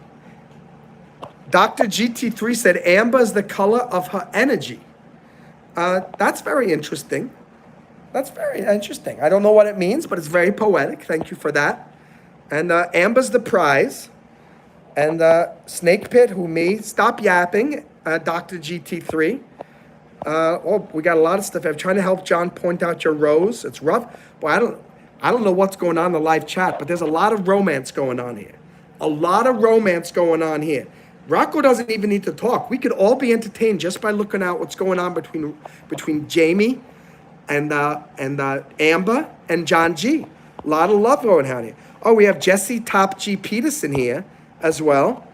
GT3 said, Amber is the color of her energy. That's very interesting. That's very interesting. I don't know what it means, but it's very poetic. Thank you for that. And Amber's the prize. And Snake Pit, who me? Stop yapping, Dr. GT3. We got a lot of stuff. I'm trying to help John point out your rose. It's rough. Boy, I don't know what's going on in the live chat, but there's a lot of romance going on here. A lot of romance going on here. Rocco doesn't even need to talk. We could all be entertained just by looking at what's going on between Jamie and Amber and John G. A lot of love going on here. Oh, we have Jesse Top G Peterson here as well.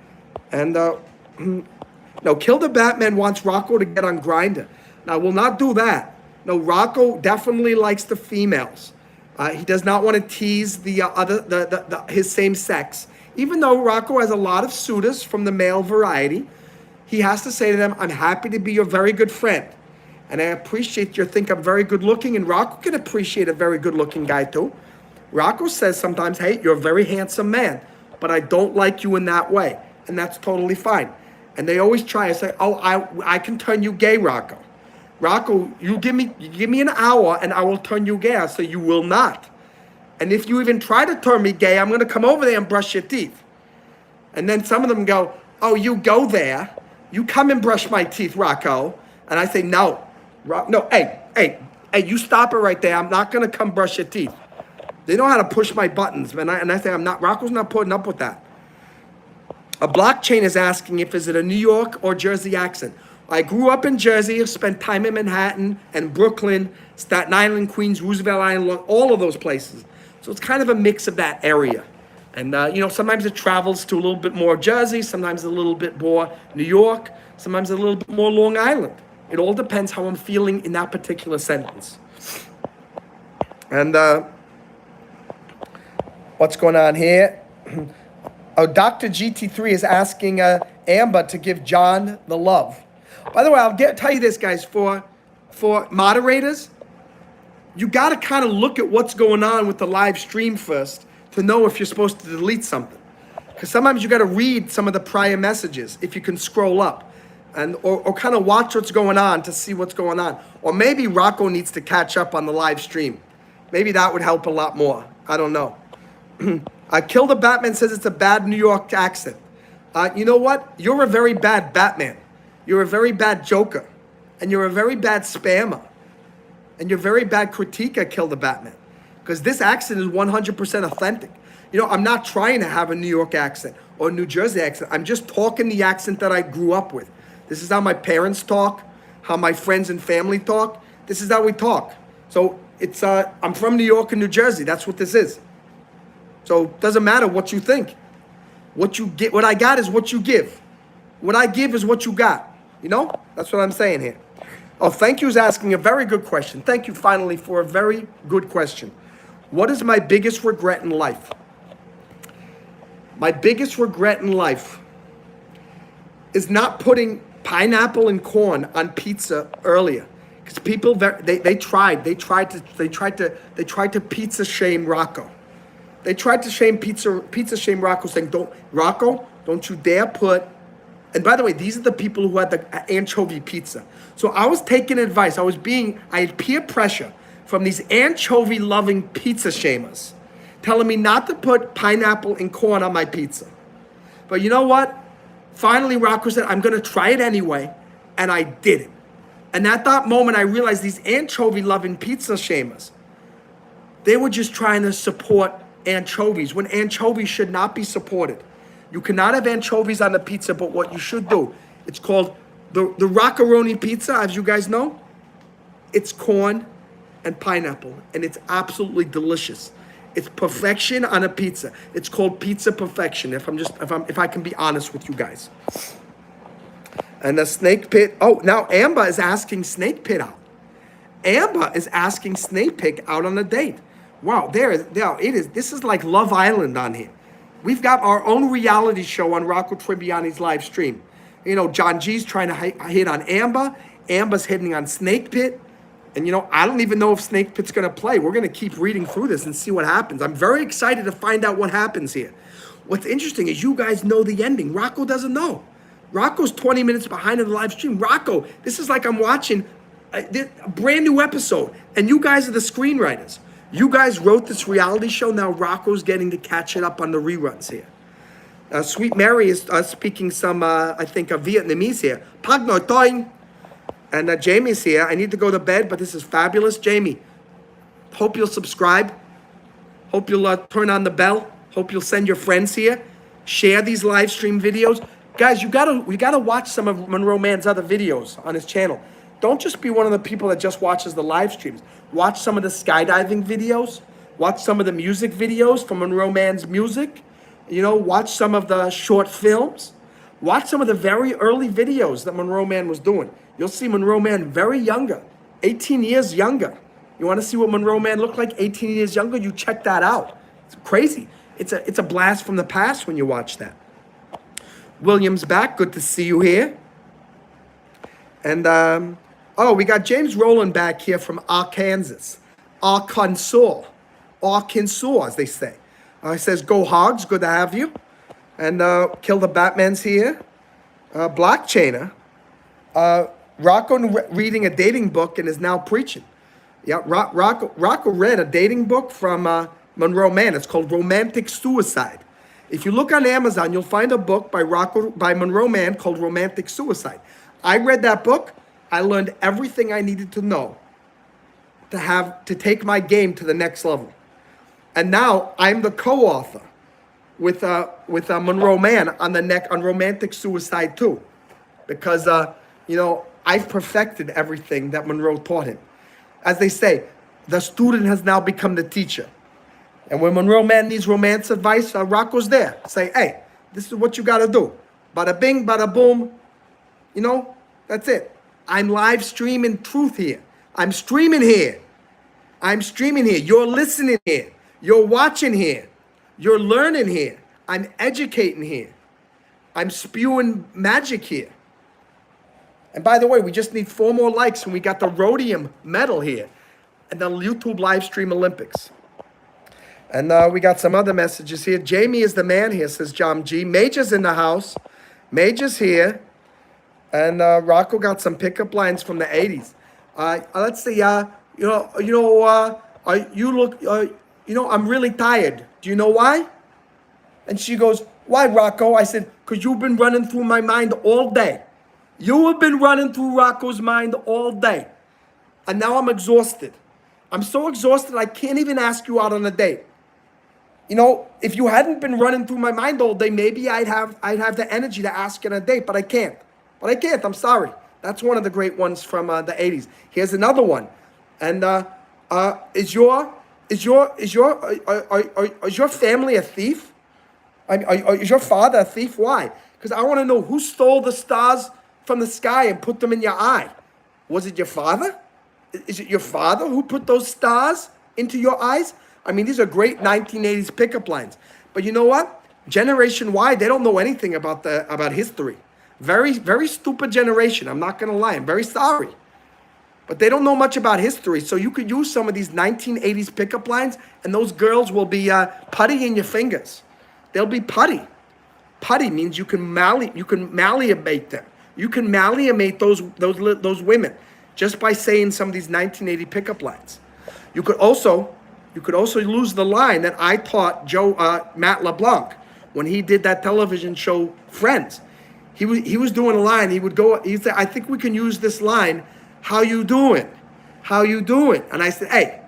And no, Kill the Batman wants Rocco to get on Grindr. Now, we'll not do that. No, Rocco definitely likes the females. He does not want to tease his same sex. Even though Rocco has a lot of suitors from the male variety, he has to say to them, I'm happy to be your very good friend. And I appreciate you think I'm very good looking, and Rocco can appreciate a very good looking guy too. Rocco says sometimes, hey, you're a very handsome man, but I don't like you in that way. And that's totally fine. And they always try to say, oh, I can turn you gay, Rocco. Rocco, you give me an hour and I will turn you gay. I say, you will not. And if you even try to turn me gay, I'm going to come over there and brush your teeth. And then some of them go, oh, you go there. You come and brush my teeth, Rocco. And I say, no. No, hey, you stop it right there. I'm not going to come brush your teeth. They know how to push my buttons. And I say, Rocco's not putting up with that. A blockchain is asking is it a New York or Jersey accent. I grew up in Jersey, spent time in Manhattan and Brooklyn, Staten Island, Queens, Roosevelt Island, all of those places. So it's kind of a mix of that area. And, sometimes it travels to a little bit more Jersey, sometimes a little bit more New York, sometimes a little bit more Long Island. It all depends how I'm feeling in that particular sentence. And what's going on here? Oh, Dr. GT3 is asking Amber to give John the love. By the way, tell you this, guys, for moderators, you got to kind of look at what's going on with the live stream first to know if you're supposed to delete something. Because sometimes you got to read some of the prior messages if you can scroll up, and or kind of watch what's going on to see what's going on. Or maybe Rocco needs to catch up on the live stream. Maybe that would help a lot more. I don't know. Kill the Batman says it's a bad New York accent. You know what? You're a very bad Batman. You're a very bad Joker. And you're a very bad spammer. And you're a very bad critiquer, Kill the Batman. Because this accent is 100% authentic. You know, I'm not trying to have a New York accent or a New Jersey accent. I'm just talking the accent that I grew up with. This is how my parents talk, how my friends and family talk. This is how we talk. So it's I'm from New York and New Jersey. That's what this is. So it doesn't matter what you think. What you get, what I got is what you give. What I give is what you got. You know? That's what I'm saying here. Oh, thank you is asking a very good question. Thank you finally for a very good question. What is my biggest regret in life? My biggest regret in life is not putting pineapple and corn on pizza earlier. Because people, they tried to pizza shame Rocco. They tried to pizza shame Rocco, saying, don't you dare put. And by the way, these are the people who had the anchovy pizza. So I was taking advice. I had peer pressure from these anchovy-loving pizza shamers telling me not to put pineapple and corn on my pizza. But you know what? Finally, Rocco said, I'm going to try it anyway. And I did it. And at that moment, I realized these anchovy-loving pizza shamers, they were just trying to support anchovies when anchovies should not be supported. You cannot have anchovies on the pizza, but what you should do, it's called the Roccaroni pizza, as you guys know. It's corn and pineapple, and it's absolutely delicious. It's perfection on a pizza. It's called pizza perfection. If I can be honest with you guys. And the snake pit. Oh, now Amber is asking Snake Pit out. Amber is asking Snake Pit out on a date. Wow, it is. This is like Love Island on here. We've got our own reality show on Rocco Tribbiani's live stream. You know, John G's trying to hit on Amber. Amber's hitting on Snake Pit. And, you know, I don't even know if Snake Pit's going to play. We're going to keep reading through this and see what happens. I'm very excited to find out what happens here. What's interesting is you guys know the ending. Rocco doesn't know. Rocco's 20 minutes behind in the live stream. Rocco, this is like I'm watching a brand new episode. And you guys are the screenwriters. You guys wrote this reality show. Now Rocco's getting to catch it up on the reruns here. Sweet Mary is speaking some, I think, Vietnamese here. Pag no toing. And Jamie's here. I need to go to bed, but this is fabulous. Jamie, hope you'll subscribe. Hope you'll turn on the bell. Hope you'll send your friends here. Share these live stream videos. Guys, we gotta watch some of Monroe Mann's other videos on his channel. Don't just be one of the people that just watches the live streams. Watch some of the skydiving videos. Watch some of the music videos from Monroe Mann's music. You know, watch some of the short films. Watch some of the very early videos that Monroe Mann was doing. You'll see Monroe Mann very younger, 18 years younger. You want to see what Monroe Mann looked like 18 years younger? You check that out. It's crazy. It's a blast from the past when you watch that. William's back. Good to see you here. And, we got James Rowland back here from Arkansas, as they say. He says, go Hogs, good to have you. And Kill the Batman's here. Blockchainer. Rocco reading a dating book and is now preaching. Yeah, Rocco read a dating book from Monroe Mann. It's called Romantic Suicide. If you look on Amazon, you'll find a book by Monroe Mann called Romantic Suicide. I read that book. I learned everything I needed to know to take my game to the next level. And now I'm the co-author with Monroe Mann on Romantic Suicide too, because I've perfected everything that Monroe taught him. As they say, the student has now become the teacher. And when Monroe Mann needs romance advice, Rocco's there. Say, hey, this is what you got to do. Bada bing, bada boom. You know, that's it. I'm live streaming truth here. I'm streaming here. I'm streaming here. You're listening here. You're watching here. You're learning here. I'm educating here. I'm spewing magic here. And by the way, we just need 4 more likes and we got the rhodium medal here and the YouTube live stream Olympics. And we got some other messages here. Jamie is the man here, says John G. Major's in the house. Major's here. And Rocco got some pickup lines from the 80s. Let's see. I'm really tired. Do you know why? And she goes, why, Rocco? I said, because you've been running through my mind all day. You have been running through Rocco's mind all day. And now I'm exhausted. I'm so exhausted I can't even ask you out on a date. You know, if you hadn't been running through my mind all day, maybe I'd have the energy to ask you on a date, but I can't. I'm sorry. That's one of the great ones from the 80s. Here's another one. And is your family a thief? Is your father a thief? Why? Because I want to know who stole the stars from the sky and put them in your eye. Was it your father? Is it your father who put those stars into your eyes? I mean, these are great 1980s pickup lines. But you know what? Generation Y, they don't know anything about history. Very, very stupid generation. I'm not going to lie. I'm very sorry. But they don't know much about history. So you could use some of these 1980s pickup lines and those girls will be putty in your fingers. They'll be putty. Putty means you can malleate them. You can malleate those women just by saying some of these 1980 pickup lines. You could also lose the line that I taught Matt LeBlanc when he did that television show Friends. He was doing a line. He'd say, I think we can use this line. How you doing? How you doing? And I said, hey,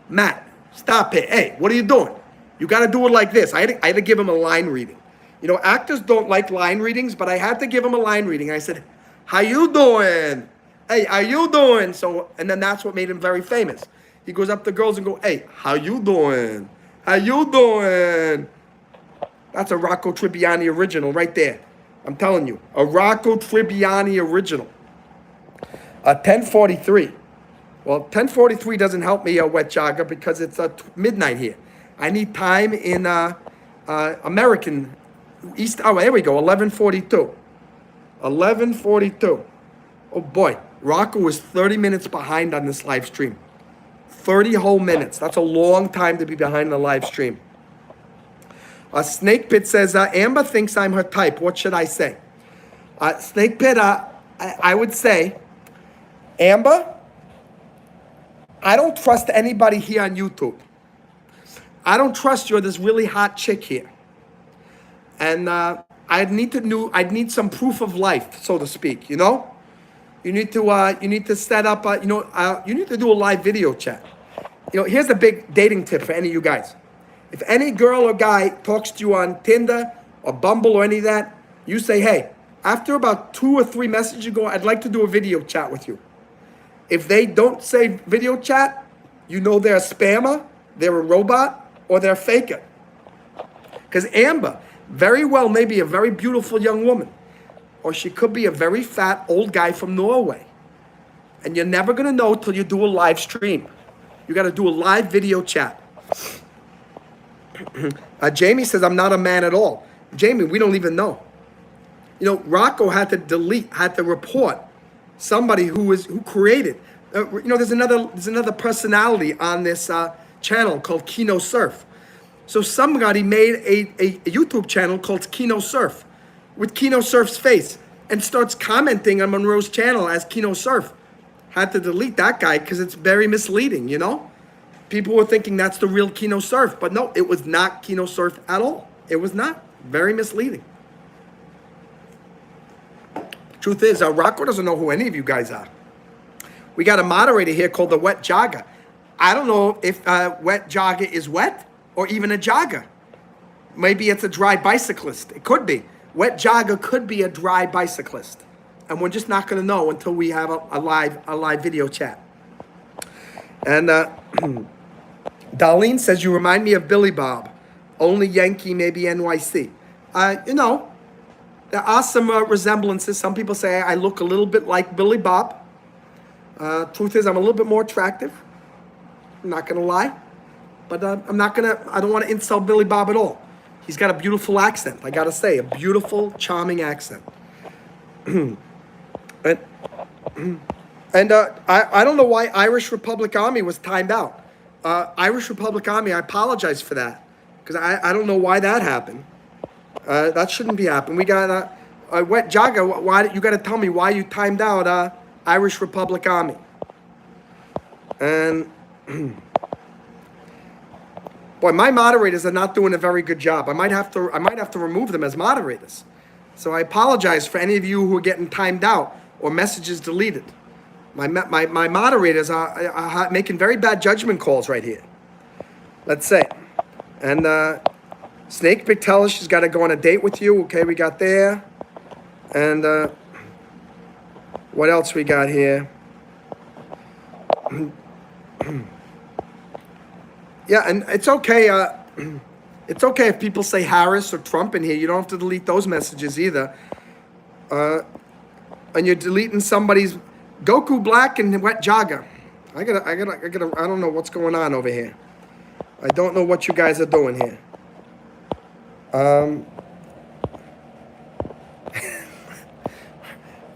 Matt, stop it. Hey, what are you doing? You got to do it like this. I had to give him a line reading. You know, actors don't like line readings, but I had to give him a line reading. I said, how you doing? Hey, how you doing? And then that's what made him very famous. He goes up to girls and go, hey, how you doing? How you doing? That's a Rocco Tribbiani original right there. I'm telling you, a Rocco Tribbiani original. 10:43. Well, 10:43 doesn't help me, wet jogger, because it's midnight here. I need time in American East. Oh, there we go. 11:42. 11:42. Oh boy, Rocco was 30 minutes behind on this live stream. 30 whole minutes. That's a long time to be behind the live stream. Snake Pit says, Amber thinks I'm her type. What should I say? Snake Pit, I would say, Amber, I don't trust anybody here on YouTube. I don't trust you're this really hot chick here. And I'd need some proof of life, so to speak, you know? You need to set up, you need to do a live video chat. You know, here's a big dating tip for any of you guys. If any girl or guy talks to you on Tinder or Bumble or any of that, you say, hey, after about 2 or 3 messages you go, I'd like to do a video chat with you. If they don't say video chat, you know they're a spammer, they're a robot, or they're a faker. Because Amber very well may be a very beautiful young woman, or she could be a very fat old guy from Norway. And you're never going to know till you do a live stream. You got to do a live video chat. Jamie says, I'm not a man at all. Jamie, we don't even know. You know, Rocco had to report somebody who created. There's another personality on this channel called Kino Surf. So somebody made a YouTube channel called Kino Surf with Kino Surf's face and starts commenting on Monroe's channel as Kino Surf. Had to delete that guy because it's very misleading, you know? People were thinking that's the real Kino Surf, but no, it was not Kino Surf at all. It was not. Very misleading. Truth is, Rocco doesn't know who any of you guys are. We got a moderator here called the Wet Jogger. I don't know if Wet Jogger is wet or even a jogger. Maybe it's a dry bicyclist. It could be. Wet Jogger could be a dry bicyclist. And we're just not going to know until we have a live video chat. And Darlene says, you remind me of Billy Bob. Only Yankee, maybe NYC. There are some resemblances. Some people say I look a little bit like Billy Bob. Truth is, I'm a little bit more attractive. I'm not gonna lie. But I don't want to insult Billy Bob at all. He's got a beautiful accent, I gotta say, a beautiful, charming accent. and I don't know why Irish Republic Army was timed out. Irish Republic Army, I apologize for that, because I don't know why that happened. That shouldn't be happening. We got Wet Jagga, why you got to tell me why you timed out Irish Republic Army. And boy, my moderators are not doing a very good job. I might have to remove them as moderators. So I apologize for any of you who are getting timed out or messages deleted. My moderators are making very bad judgment calls right here. Let's say. And Snake Big Teller, she's got to go on a date with you. Okay, we got there. And what else we got here? Yeah, and it's okay. It's okay if people say Harris or Trump in here. You don't have to delete those messages either. And you're deleting somebody's Goku Black and Wet Jagga. I don't know what's going on over here. I don't know what you guys are doing here.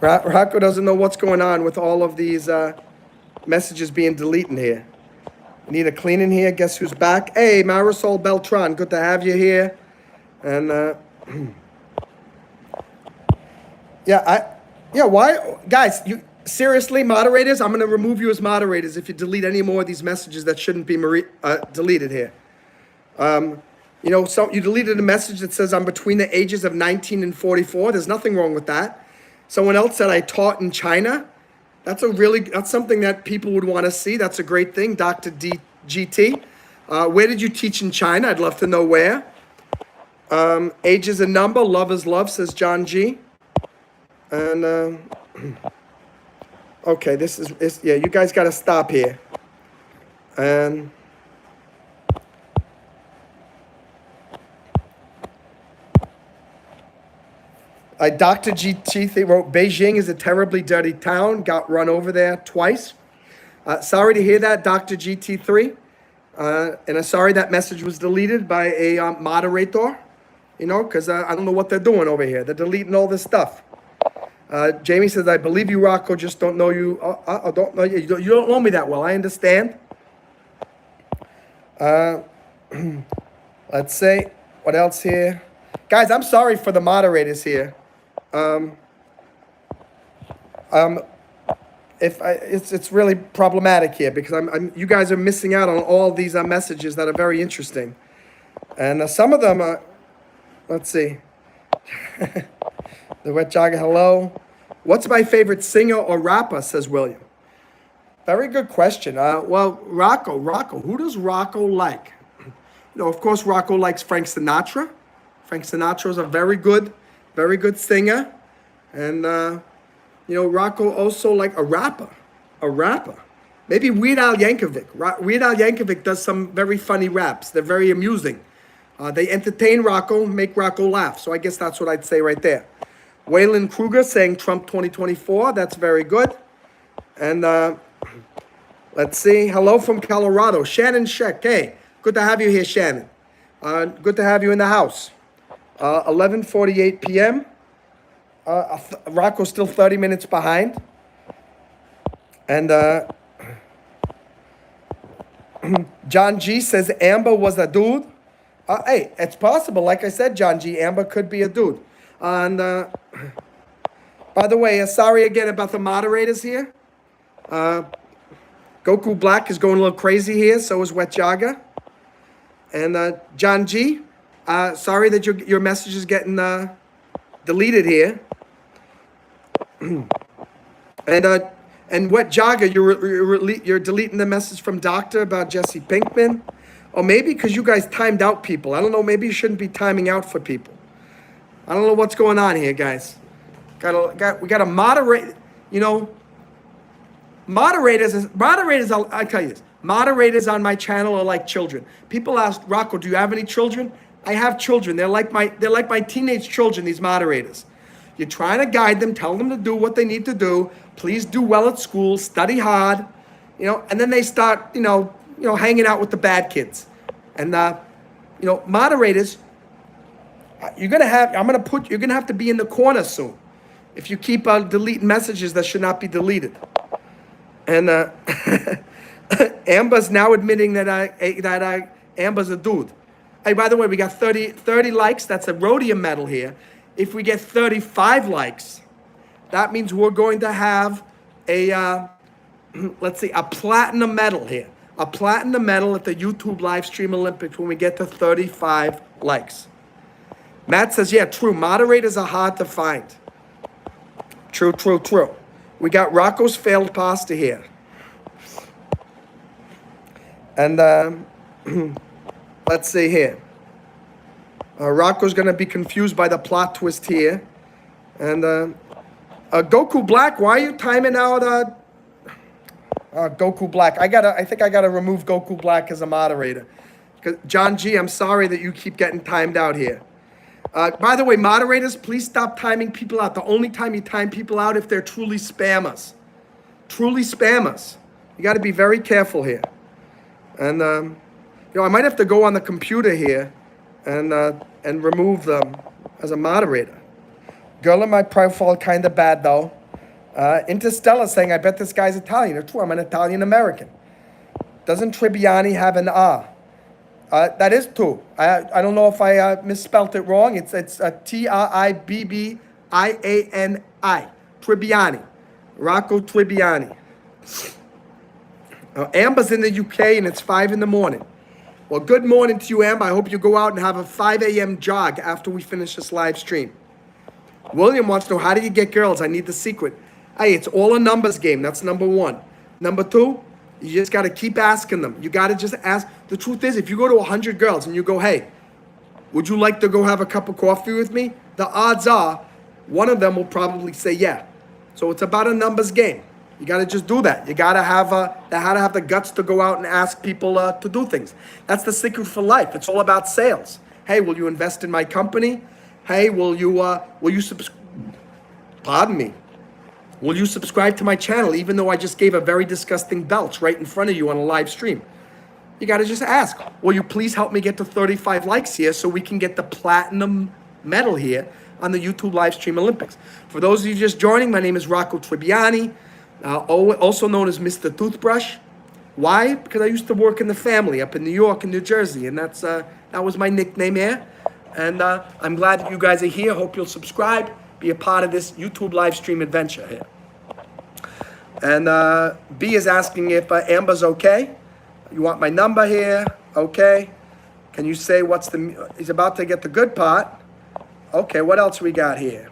Rocco doesn't know what's going on with all of these messages being deleted here. We need a clean in here. Guess who's back? Hey, Marisol Beltran, good to have you here. And why, guys? You seriously, moderators? I'm gonna remove you as moderators if you delete any more of these messages that shouldn't be deleted here. So you deleted a message that says I'm between the ages of 19 and 44. There's nothing wrong with that. Someone else said I taught in China. That's something that people would want to see. That's a great thing, Dr. GT. Where did you teach in China? I'd love to know where. Age is a number, love is love, says John G. And okay, you guys got to stop here. And Dr. GT wrote, Beijing is a terribly dirty town, got run over there twice. Sorry to hear that, Dr. GT3. And I'm sorry that message was deleted by a moderator, because I don't know what they're doing over here. They're deleting all this stuff. Jamie says, I believe you, Rocco, just don't know you. I don't know you. You don't know me that well. I understand. Let's see. What else here? Guys, I'm sorry for the moderators here. It's really problematic here because you guys are missing out on all these messages that are very interesting, and some of them are. Let's see. The Wet Jagga, hello. What's my favorite singer or rapper? Says William. Very good question. Well, Rocco, who does Rocco like? Of course, Rocco likes Frank Sinatra. Frank Sinatra is a very good singer. And, Rocco also like a rapper. Maybe Weird Al Yankovic. Weird Al Yankovic does some very funny raps. They're very amusing. They entertain Rocco, make Rocco laugh. So I guess that's what I'd say right there. Waylon Kruger saying Trump 2024. That's very good. And let's see. Hello from Colorado. Shannon Sheck. Hey, good to have you here, Shannon. Good to have you in the house. 11:48 p.m. Rocco's still 30 minutes behind. And John G says Amber was a dude. Hey, it's possible. Like I said, John G, Amber could be a dude. And by the way, sorry again about the moderators here. Goku Black is going a little crazy here. So is Wet Jagga. And John G, sorry that your message is getting deleted here. And Wet Jagga, you're deleting the message from Doctor about Jesse Pinkman. Or maybe because you guys timed out people. I don't know. Maybe you shouldn't be timing out for people. I don't know what's going on here, guys. We got to moderate. Moderators. I tell you this. Moderators on my channel are like children. People ask, Rocco, do you have any children? I have children. They're like my teenage children. These moderators. You're trying to guide them, tell them to do what they need to do. Please do well at school, study hard, and then they start, hanging out with the bad kids. And, moderators, you're going to have to be in the corner soon if you keep deleting messages that should not be deleted. And Amber's now admitting that Amber's a dude. Hey, by the way, we got 30 likes. That's a rhodium medal here. If we get 35 likes, that means we're going to have a platinum medal here. A platinum medal at the YouTube live stream Olympics when we get to 35 likes. Matt says, yeah, true. Moderators are hard to find. True. We got Rocco's failed pasta here. And let's see here. Rocco's going to be confused by the plot twist here. And Goku Black, why are you timing out Goku Black? I think I gotta remove Goku Black as a moderator. John G, I'm sorry that you keep getting timed out here. By the way, moderators, please stop timing people out. The only time you time people out if they're truly spammers. Truly spammers. You got to be very careful here. And I might have to go on the computer here and remove them as a moderator. Girl in my profile, kind of bad though. Interstellar saying, I bet this guy's Italian. True, I'm an Italian American. Doesn't Tribbiani have an R? That is true. I don't know if I misspelt it wrong. It's Tribbiani. Tribbiani. Rocco Tribbiani. Amber's in the UK and it's 5 in the morning. Well, good morning to you, Amber. I hope you go out and have a 5 a.m. jog after we finish this live stream. William wants to know, how do you get girls? I need the secret. Hey, it's all a numbers game. That's number one. Number two, you just got to keep asking them. You got to just ask. The truth is, if you go to 100 girls and you go, hey, would you like to go have a cup of coffee with me? The odds are one of them will probably say yeah. So it's about a numbers game. You got to just do that. You got to have the guts to go out and ask people to do things. That's the secret for life. It's all about sales. Hey, will you invest in my company? Hey, will you subscribe? Pardon me. Will you subscribe to my channel even though I just gave a very disgusting belch right in front of you on a live stream? You got to just ask, will you please help me get to 35 likes here so we can get the platinum medal here on the YouTube live stream Olympics. For those of you just joining, my name is Rocco Tribbiani, also known as Mr. Toothbrush. Why? Because I used to work in the family up in New York and New Jersey, and that was my nickname here. And I'm glad that you guys are here. Hope you'll subscribe, be a part of this YouTube live stream adventure here. And B is asking if Amber's okay. You want my number here? Okay. Can you say he's about to get the good part. Okay, what else we got here?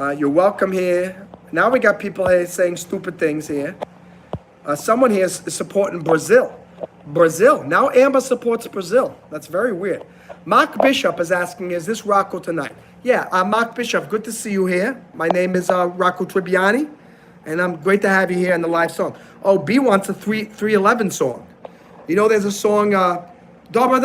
You're welcome here. Now we got people here saying stupid things here. Someone here is supporting Brazil. Brazil. Now Amber supports Brazil. That's very weird. Mark Bishop is asking, is this Rocco tonight? Yeah, Mark Bishop, good to see you here. My name is Rocco Tribbiani, and I'm great to have you here in the live song. Oh, B wants a 311 song. You know, there's a song, Rocco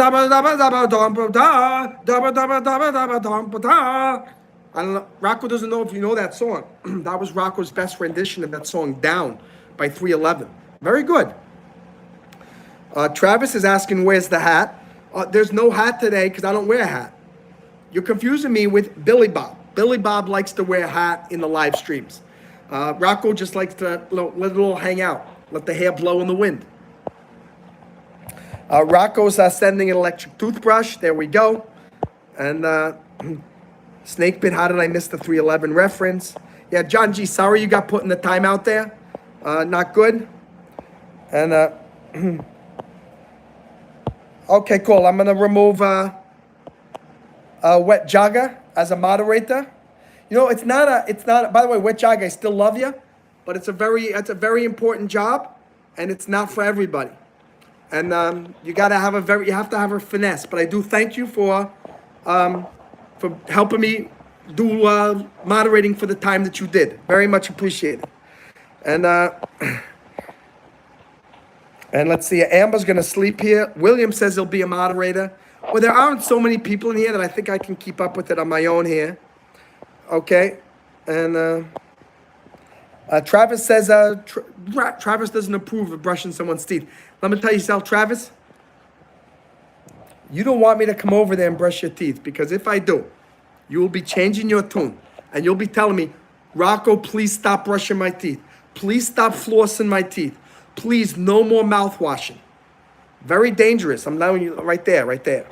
doesn't know if you know that song. That was Rocco's best rendition of that song, Down, by 311. Very good. Travis is asking, where's the hat? There's no hat today because I don't wear a hat. You're confusing me with Billy Bob. Billy Bob likes to wear a hat in the live streams. Rocco just likes to let it all hang out, let the hair blow in the wind. Rocco's sending an electric toothbrush. There we go. And Snakebit, how did I miss the 311 reference? Yeah, John G, sorry you got put in the timeout there. Not good. And okay, cool. I'm gonna remove Wet Jagger as a moderator. You know, it's not. By the way, Wet Jagger, I still love you, but it's a very important job, and it's not for everybody. And you have to have a finesse. But I do thank you for helping me do moderating for the time that you did. Very much appreciated. And let's see, Amber's gonna sleep here. William says he'll be a moderator. Well, there aren't so many people in here that I think I can keep up with it on my own here. Okay, and Travis says Travis doesn't approve of brushing someone's teeth. Let me tell you something, Travis. You don't want me to come over there and brush your teeth, because if I do, you will be changing your tune. And you'll be telling me, Rocco, please stop brushing my teeth. Please stop flossing my teeth. Please, no more mouth washing. Very dangerous. I'm telling you right there, right there.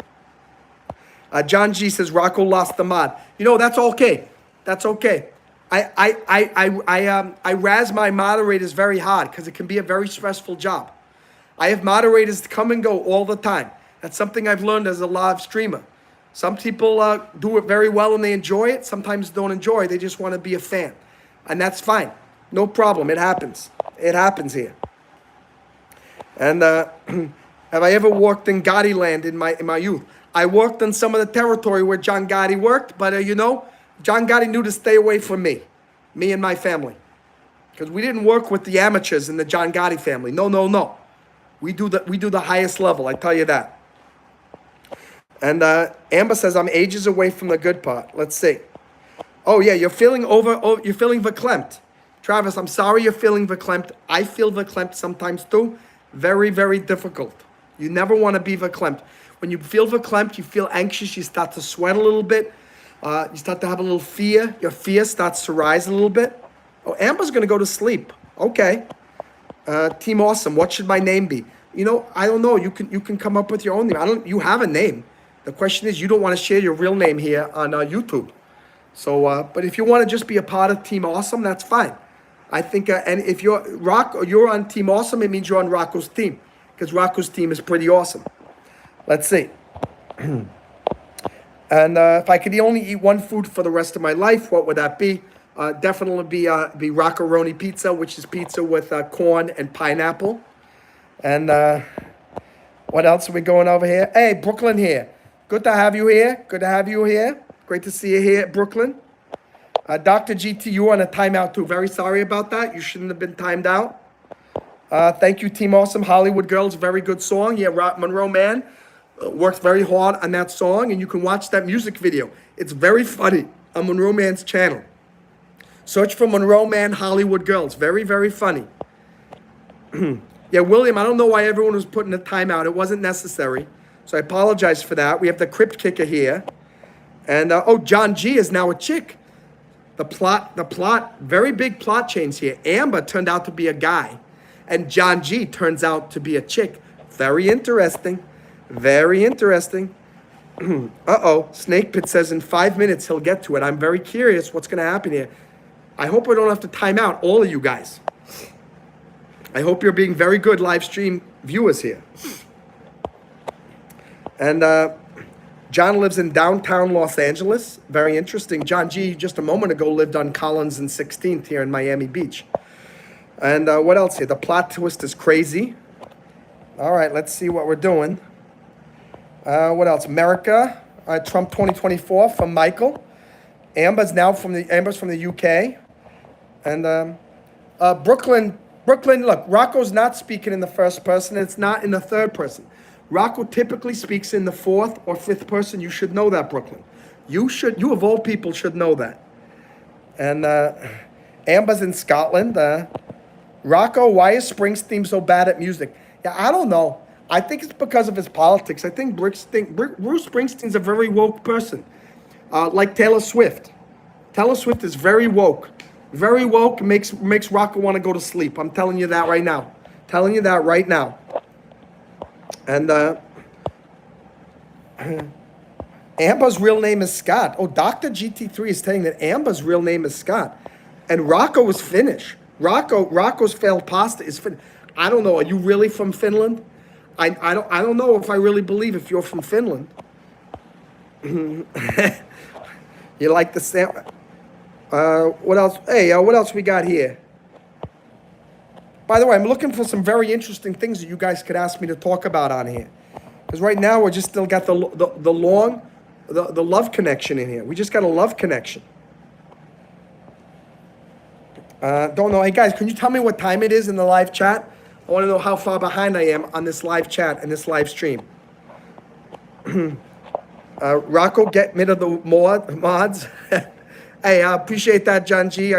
John G says, Rocco lost the mod. You know, that's okay. That's okay. I razz my moderators very hard because it can be a very stressful job. I have moderators come and go all the time. That's something I've learned as a live streamer. Some people do it very well and they enjoy it. Sometimes don't enjoy it. They just want to be a fan. And that's fine. No problem. It happens. It happens here. And have I ever worked in Gotti land in my youth? I worked in some of the territory where John Gotti worked, but you know, John Gotti knew to stay away from me and my family. Because we didn't work with the amateurs in the John Gotti family. No, no, no. We do the highest level, I tell you that. And Amber says, I'm ages away from the good part. Let's see. Oh, yeah, you're feeling verklempt. Travis, I'm sorry you're feeling verklempt. I feel verklempt sometimes too. Very, very difficult. You never want to be verklempt. When you feel verklempt, you feel anxious. You start to sweat a little bit. You start to have a little fear. Your fear starts to rise a little bit. Oh, Amber's going to go to sleep. Okay. Team Awesome, what should my name be? You know, I don't know. You can come up with your own name. You have a name. The question is, you don't want to share your real name here on YouTube. So, but if you want to just be a part of Team Awesome, that's fine. I think, and if you're on Team Awesome, it means you're on Rocco's team, because Rocco's team is pretty awesome. Let's see. And if I could only eat one food for the rest of my life, what would that be? Definitely be Rocco-roni pizza, which is pizza with corn and pineapple. And what else are we going over here? Hey, Brooklyn here. Good to have you here. Good to have you here. Great to see you here, Brooklyn. Dr. GT, you on a timeout too. Very sorry about that. You shouldn't have been timed out. Thank you, Team Awesome. Hollywood Girls, very good song. Yeah, Monroe Mann worked very hard on that song, and you can watch that music video. It's very funny on Monroe Mann's channel. Search for Monroe Mann Hollywood Girls. Very, very funny. Yeah, William, I don't know why everyone was putting a timeout. It wasn't necessary. So I apologize for that. We have the Crypt Kicker here. And, oh, John G is now a chick. The plot, very big plot change here. Amber turned out to be a guy. And John G turns out to be a chick. Very interesting. Very interesting. Uh-oh. Snake Pit says in 5 minutes he'll get to it. I'm very curious what's going to happen here. I hope I don't have to time out all of you guys. I hope you're being very good live stream viewers here. And John lives in downtown Los Angeles. Very interesting. John G, just a moment ago, lived on Collins and 16th here in Miami Beach. And what else here? The plot twist is crazy. All right, let's see what we're doing. What else? America, Trump 2024 from Michael. Amber's from the UK. And Brooklyn, look, Rocco's not speaking in the first person. It's not in the third person. Rocco typically speaks in the fourth or fifth person. You should know that, Brooklyn. You of all people should know that. And Amber's in Scotland. Rocco, why is Springsteen so bad at music? Yeah, I don't know. I think it's because of his politics. I think Bruce Springsteen's a very woke person, like Taylor Swift. Taylor Swift is very woke. Very woke, makes Rocco want to go to sleep. I'm telling you that right now. Telling you that right now. And Amber's real name is Scott. Oh, Dr. GT3 is saying that Amber's real name is Scott. And Rocco was Finnish. Rocco's failed pasta is Finnish. I don't know. Are you really from Finland? I don't know if I really believe if you're from Finland. You like the sound? What else? Hey, what else we got here? By the way, I'm looking for some very interesting things that you guys could ask me to talk about on here. Because right now we're just still got the love connection in here. We just got a love connection. Don't know. Hey guys, can you tell me what time it is in the live chat? I want to know how far behind I am on this live chat and this live stream. Rocco, get rid of the mods. Hey, I appreciate that, John G.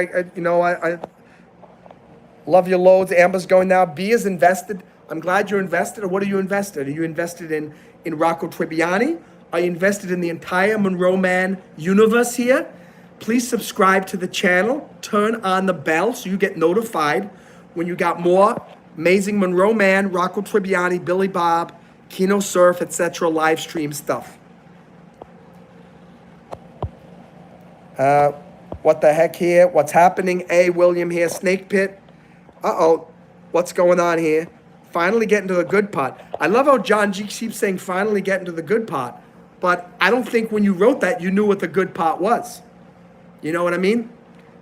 Love you loads. Amber's going now. B is invested. I'm glad you're invested. Or what are you invested? Are you invested in Rocco Tribbiani? Are you invested in the entire Monroe Mann universe here? Please subscribe to the channel. Turn on the bell so you get notified when you got more amazing Monroe Mann, Rocco Tribbiani, Billy Bob, Kino Surf, etc. live stream stuff. What the heck here? What's happening? A. William here. Snake Pit. Uh-oh. What's going on here? Finally getting to the good part. I love how John G keeps saying finally getting to the good part. But I don't think when you wrote that, you knew what the good part was. You know what I mean?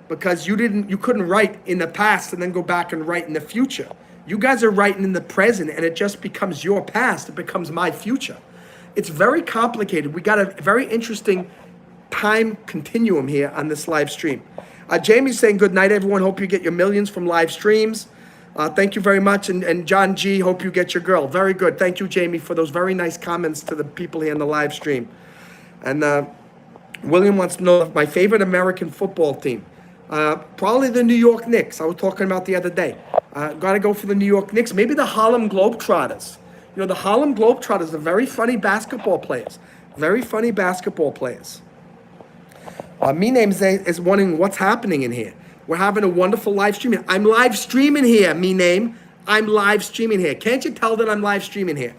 Because you couldn't write in the past and then go back and write in the future. You guys are writing in the present and it just becomes your past. It becomes my future. It's very complicated. We got a very interesting time continuum here on this live stream. Jamie's saying good night, everyone. Hope you get your millions from live streams. Thank you very much. And John G, hope you get your girl. Very good. Thank you, Jamie, for those very nice comments to the people here in the live stream. And William wants to know my favorite American football team. Probably the New York Knicks. I was talking about the other day. Got to go for the New York Knicks. Maybe the Harlem Globetrotters. You know, the Harlem Globetrotters are very funny basketball players. Very funny basketball players. Me name is wondering what's happening in here. We're having a wonderful live streaming. I'm live streaming here, me name. I'm live streaming here. Can't you tell that I'm live streaming here?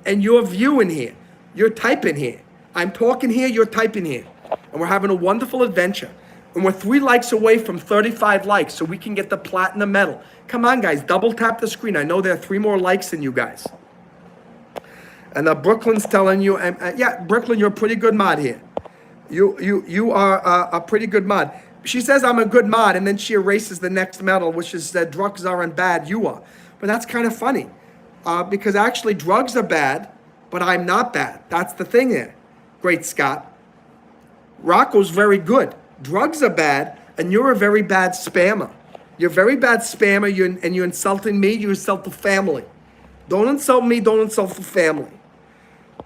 And you're viewing here. You're typing here. I'm talking here, you're typing here. And we're having a wonderful adventure. And we're 3 likes away from 35 likes so we can get the platinum medal. Come on, guys, double tap the screen. I know there are 3 more likes than you guys. And Brooklyn's telling you, yeah, Brooklyn, you're a pretty good mod here. You are a pretty good mod. She says I'm a good mod, and then she erases the next medal, which is that drugs aren't bad, you are. But that's kind of funny, because actually drugs are bad, but I'm not bad. That's the thing there. Great Scott. Rocco's very good. Drugs are bad, and you're a very bad spammer. You're a very bad spammer, and you're insulting me, you insult the family. Don't insult me, don't insult the family.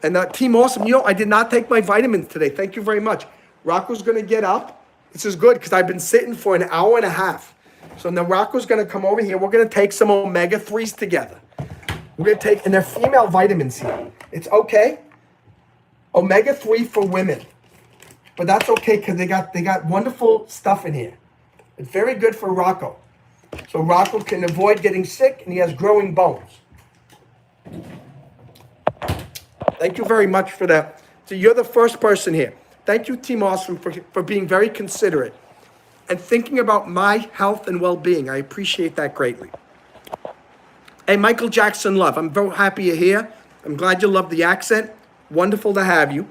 And Team Awesome, you know, I did not take my vitamins today. Thank you very much. Rocco's going to get up. This is good because I've been sitting for an hour and a half. So now Rocco's going to come over here. We're going to take some omega-3s together. We're going to take, and they're female vitamins here. It's okay. Omega-3 for women. But that's okay because they got wonderful stuff in here. It's very good for Rocco. So Rocco can avoid getting sick and he has growing bones. Thank you very much for that. So you're the first person here. Thank you, Team Awesome, for being very considerate and thinking about my health and well-being. I appreciate that greatly. Hey, Michael Jackson Love, I'm very happy you're here. I'm glad you love the accent. Wonderful to have you.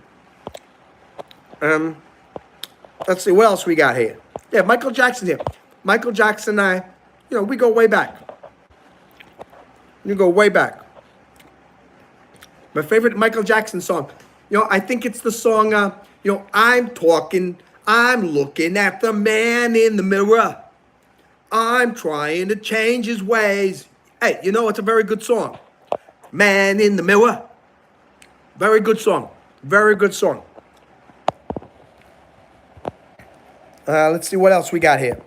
Let's see, what else we got here? Yeah, Michael Jackson's here. Michael Jackson and I, you know, we go way back. You go way back. My favorite Michael Jackson song. You know, I think it's the song, you know, I'm looking at the man in the mirror. I'm trying to change his ways. Hey, you know, it's a very good song. Man in the mirror. Very good song. Very good song. Let's see what else we got here.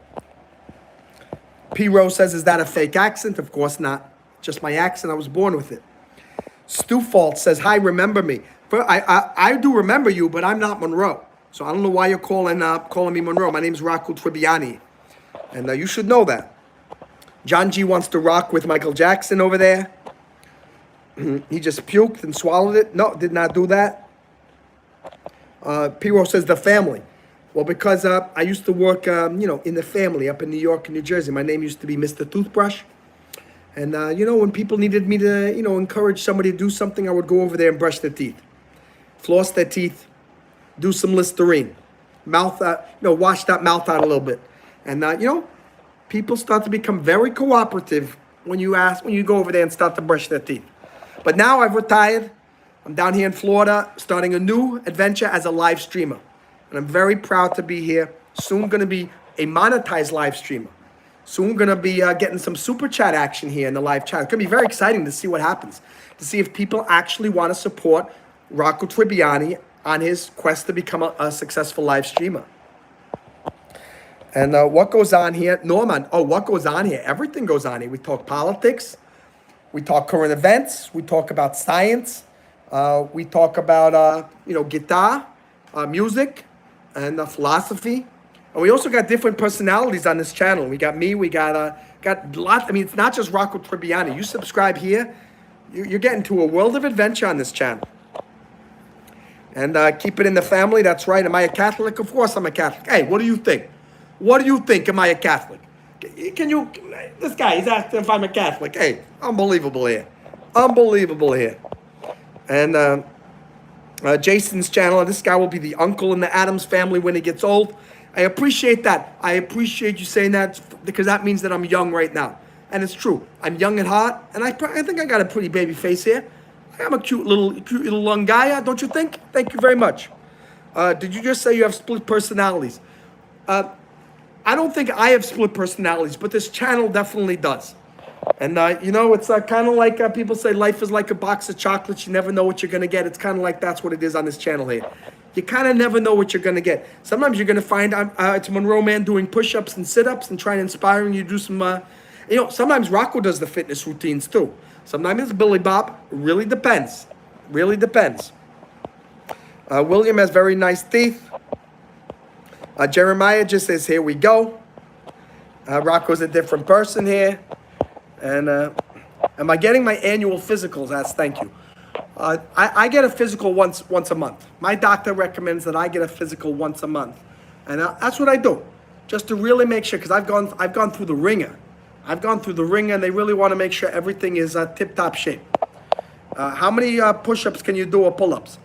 P. Rose says, is that a fake accent? Of course not. Just my accent. I was born with it. Stu Fault says, hi, remember me. I do remember you, but I'm not Monroe. So I don't know why you're calling me Monroe. My name's Rocco Tribbiani. And you should know that. John G wants to rock with Michael Jackson over there. He just puked and swallowed it. No, did not do that. P-Ro says the family. Well, because I used to work, you know, in the family up in New York and New Jersey. My name used to be Mr. Toothbrush. And, you know, when people needed me to, you know, encourage somebody to do something, I would go over there and brush their teeth. Floss their teeth. Do some Listerine. Mouth, you know, wash that mouth out a little bit. And, you know, people start to become very cooperative when you go over there and start to brush their teeth. But now I've retired. I'm down here in Florida, starting a new adventure as a live streamer. And I'm very proud to be here. Soon going to be a monetized live streamer. Soon going to be getting some super chat action here in the live chat. It's going to be very exciting to see what happens. To see if people actually want to support Rocco Tribbiani on his quest to become a successful live streamer. And what goes on here? Norman, what goes on here? Everything goes on here. We talk politics. We talk current events. We talk about science. We talk about, guitar, music, and philosophy. And we also got different personalities on this channel. We got me. We got lots. I mean, it's not just Rocco Tribbiani. You subscribe here, you're getting to a world of adventure on this channel. And keep it in the family. That's right. Am I a Catholic? Of course I'm a Catholic. Hey, what do you think? What do you think? Am I a Catholic? This guy, he's asking if I'm a Catholic. Hey, unbelievable here. Unbelievable here. And Jason's channel, this guy will be the uncle in the Addams family when he gets old. I appreciate that. I appreciate you saying that because that means that I'm young right now. And it's true. I'm young at heart, and I think I got a pretty baby face here. I'm a cute little young guy, don't you think? Thank you very much. Did you just say you have split personalities? I don't think I have split personalities, but this channel definitely does. And, it's kind of like people say life is like a box of chocolates. You never know what you're going to get. It's kind of like that's what it is on this channel here. You kind of never know what you're going to get. Sometimes you're going to find it's Monroe Mann doing push-ups and sit-ups and trying to inspire you to do some, sometimes Rocco does the fitness routines too. Sometimes it's Billy Bob. It really depends. Really depends. William has very nice teeth. Jeremiah just says, here we go. Rocco's a different person here. And am I getting my annual physicals? Thank you. I get a physical once a month. My doctor recommends that I get a physical once a month. And that's what I do. Just to really make sure, because I've gone through the ringer. I've gone through the ringer, and they really want to make sure everything is tip-top shape. How many push-ups can you do or pull-ups?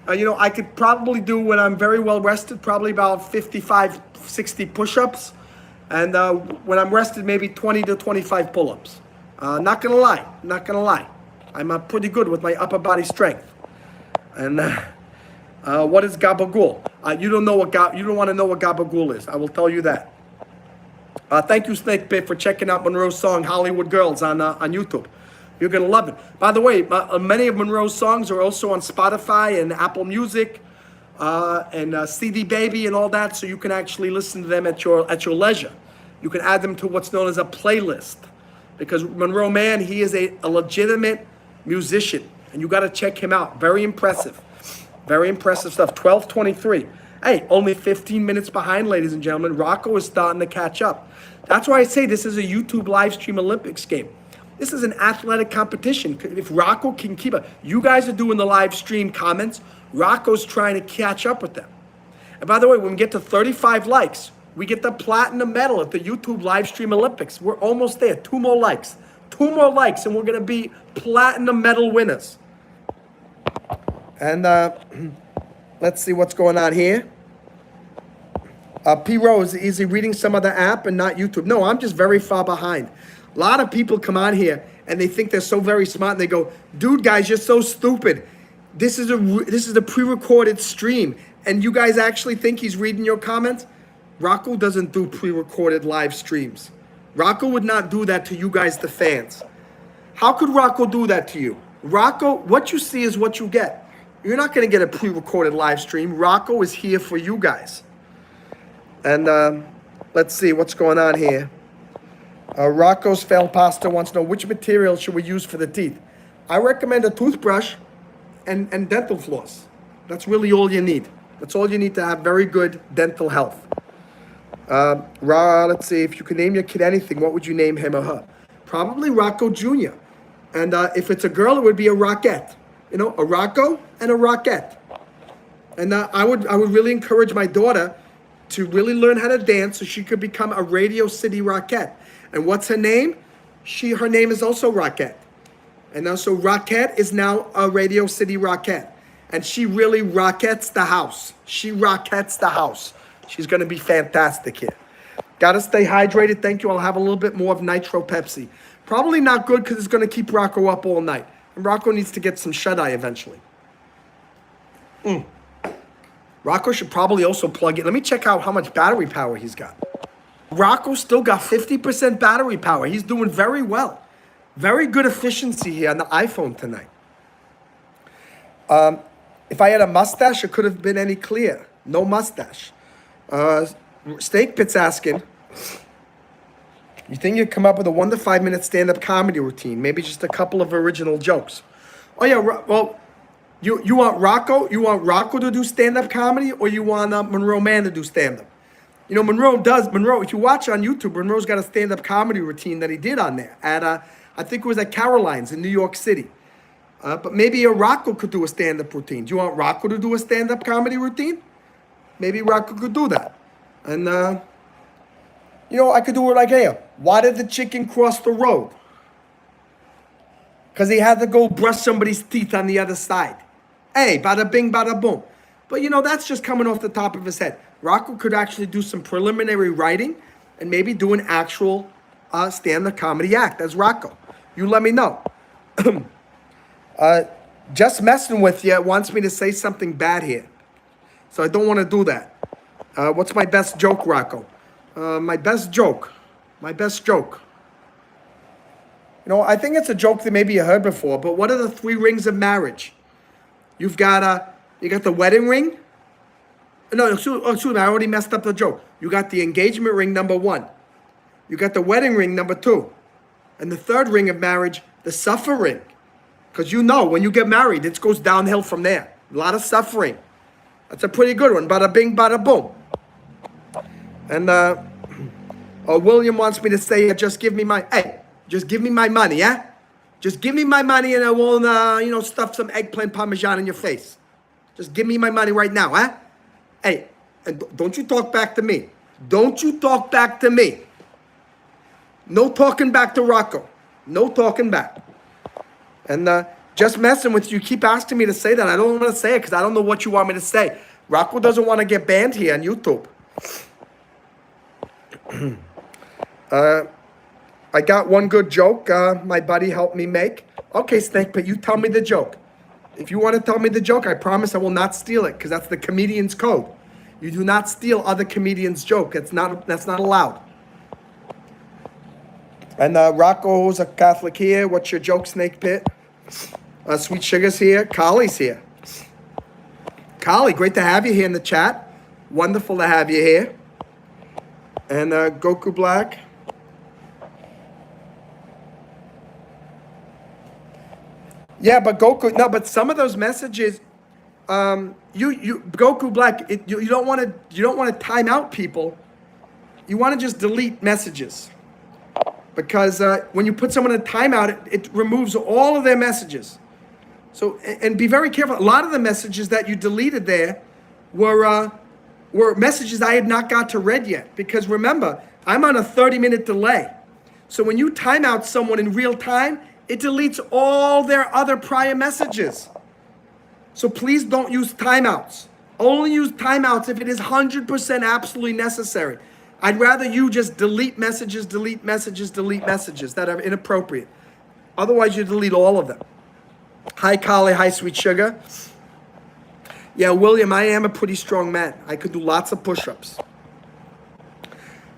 I could probably do, when I'm very well rested, probably about 55, 60 push-ups. And when I'm rested, maybe 20 to 25 pull-ups. Not gonna lie. I'm pretty good with my upper body strength. And what is gabagool? You don't want to know what gabagool is. I will tell you that. Thank you, Snake Pit, for checking out Monroe's song "Hollywood Girls" on YouTube. You're gonna love it. By the way, many of Monroe's songs are also on Spotify and Apple Music, and CD Baby and all that, so you can actually listen to them at your leisure. You can add them to what's known as a playlist, because Monroe Mann, he is a legitimate musician, and you got to check him out. Very impressive stuff. 12:23. Hey, only 15 minutes behind, ladies and gentlemen. Rocco is starting to catch up. That's why I say this is a YouTube live stream Olympics game. This is an athletic competition. If Rocco can keep up, you guys are doing the live stream comments. Rocco's trying to catch up with them. And by the way, when we get to 35 likes, we get the platinum medal at the YouTube live stream Olympics. We're almost there. 2 more likes. 2 more likes, and we're going to be platinum medal winners. And let's see what's going on here. P. Rose, is he reading some other app and not YouTube? No, I'm just very far behind. A lot of people come on here and they think they're so very smart, and they go, dude, guys, you're so stupid. This is a pre-recorded stream, and you guys actually think he's reading your comments? Rocco doesn't do pre-recorded live streams. Rocco would not do that to you guys, the fans. How could Rocco do that to you? Rocco, what you see is what you get. You're not going to get a pre-recorded live stream. Rocco is here for you guys. And let's see what's going on here. Rocco's failed pasta wants to know, which material should we use for the teeth? I recommend a toothbrush and dental floss. That's really all you need. That's all you need to have very good dental health. Let's see, if you could name your kid anything, what would you name him or her? Probably Rocco Jr. And if it's a girl, it would be a Rockette. A Rocco and a Rockette. And I would really encourage my daughter to really learn how to dance so she could become a Radio City Rockette. And what's her name? Her name is also Rockette. And so Rockette is now a Radio City Rockette. And she really rockettes the house. She rockettes the house. She's going to be fantastic here. Got to stay hydrated. Thank you. I'll have a little bit more of Nitro Pepsi. Probably not good because it's going to keep Rocco up all night. And Rocco needs to get some shut-eye eventually. Rocco should probably also plug in. Let me check out how much battery power he's got. Rocco still got 50% battery power. He's doing very well. Very good efficiency here on the iPhone tonight. If I had a mustache, it could have been any clearer. No mustache. Snake Pit's asking, you think you'd come up with a 1 to 5 minute stand-up comedy routine? Maybe just a couple of original jokes. Oh yeah, well, you want Rocco? You want Rocco to do stand-up comedy, or you want Monroe Mann to do stand-up? You know, Monroe, if you watch on YouTube, Monroe's got a stand-up comedy routine that he did on there at, I think it was at Caroline's in New York City. But maybe a Rocco could do a stand-up routine. Do you want Rocco to do a stand-up comedy routine? Maybe Rocco could do that. And, you know, I could do it like, hey, why did the chicken cross the road? Because he had to go brush somebody's teeth on the other side. Hey, bada bing, bada boom. But, you know, that's just coming off the top of his head. Rocco could actually do some preliminary writing and maybe do an actual stand-up comedy act as Rocco. You let me know. Just messing with you wants me to say something bad here. So I don't want to do that. What's my best joke, Rocco? My best joke. You know, I think it's a joke that maybe you heard before, but what are the 3 rings of marriage? You got the wedding ring. No, excuse me, I already messed up the joke. You got the engagement ring, number 1. You got the wedding ring, number 2. And the 3rd ring of marriage, the suffering. Because you know, when you get married, it goes downhill from there. A lot of suffering. That's a pretty good one. Bada bing, bada boom. And William wants me to say, just give me my money, yeah? Just give me my money and I won't, stuff some eggplant parmesan in your face. Just give me my money right now, huh? Hey, and don't you talk back to me. Don't you talk back to me. No talking back to Rocco. No talking back. And just messing with you. Keep asking me to say that. I don't want to say it because I don't know what you want me to say. Rocco doesn't want to get banned here on YouTube. I got one good joke my buddy helped me make. Okay, Snake, but you tell me the joke. If you want to tell me the joke, I promise I will not steal it because that's the comedian's code. You do not steal other comedians' joke. That's not allowed. And Rocco's a Catholic here. What's your joke, Snake Pit? Sweet Sugar's here. Kali's here. Kali, great to have you here in the chat. Wonderful to have you here. And Goku Black. Yeah, but but some of those messages, Goku Black, you don't want to time out people. You want to just delete messages. Because when you put someone in a timeout, it removes all of their messages. So, and be very careful. A lot of the messages that you deleted there were messages I had not got to read yet. Because remember, I'm on a 30-minute delay. So when you time out someone in real time, it deletes all their other prior messages. So please don't use timeouts. Only use timeouts if it is 100% absolutely necessary. I'd rather you just delete messages that are inappropriate. Otherwise, you delete all of them. Hi, Kali. Hi, Sweet Sugar. Yeah, William, I am a pretty strong man. I could do lots of push-ups.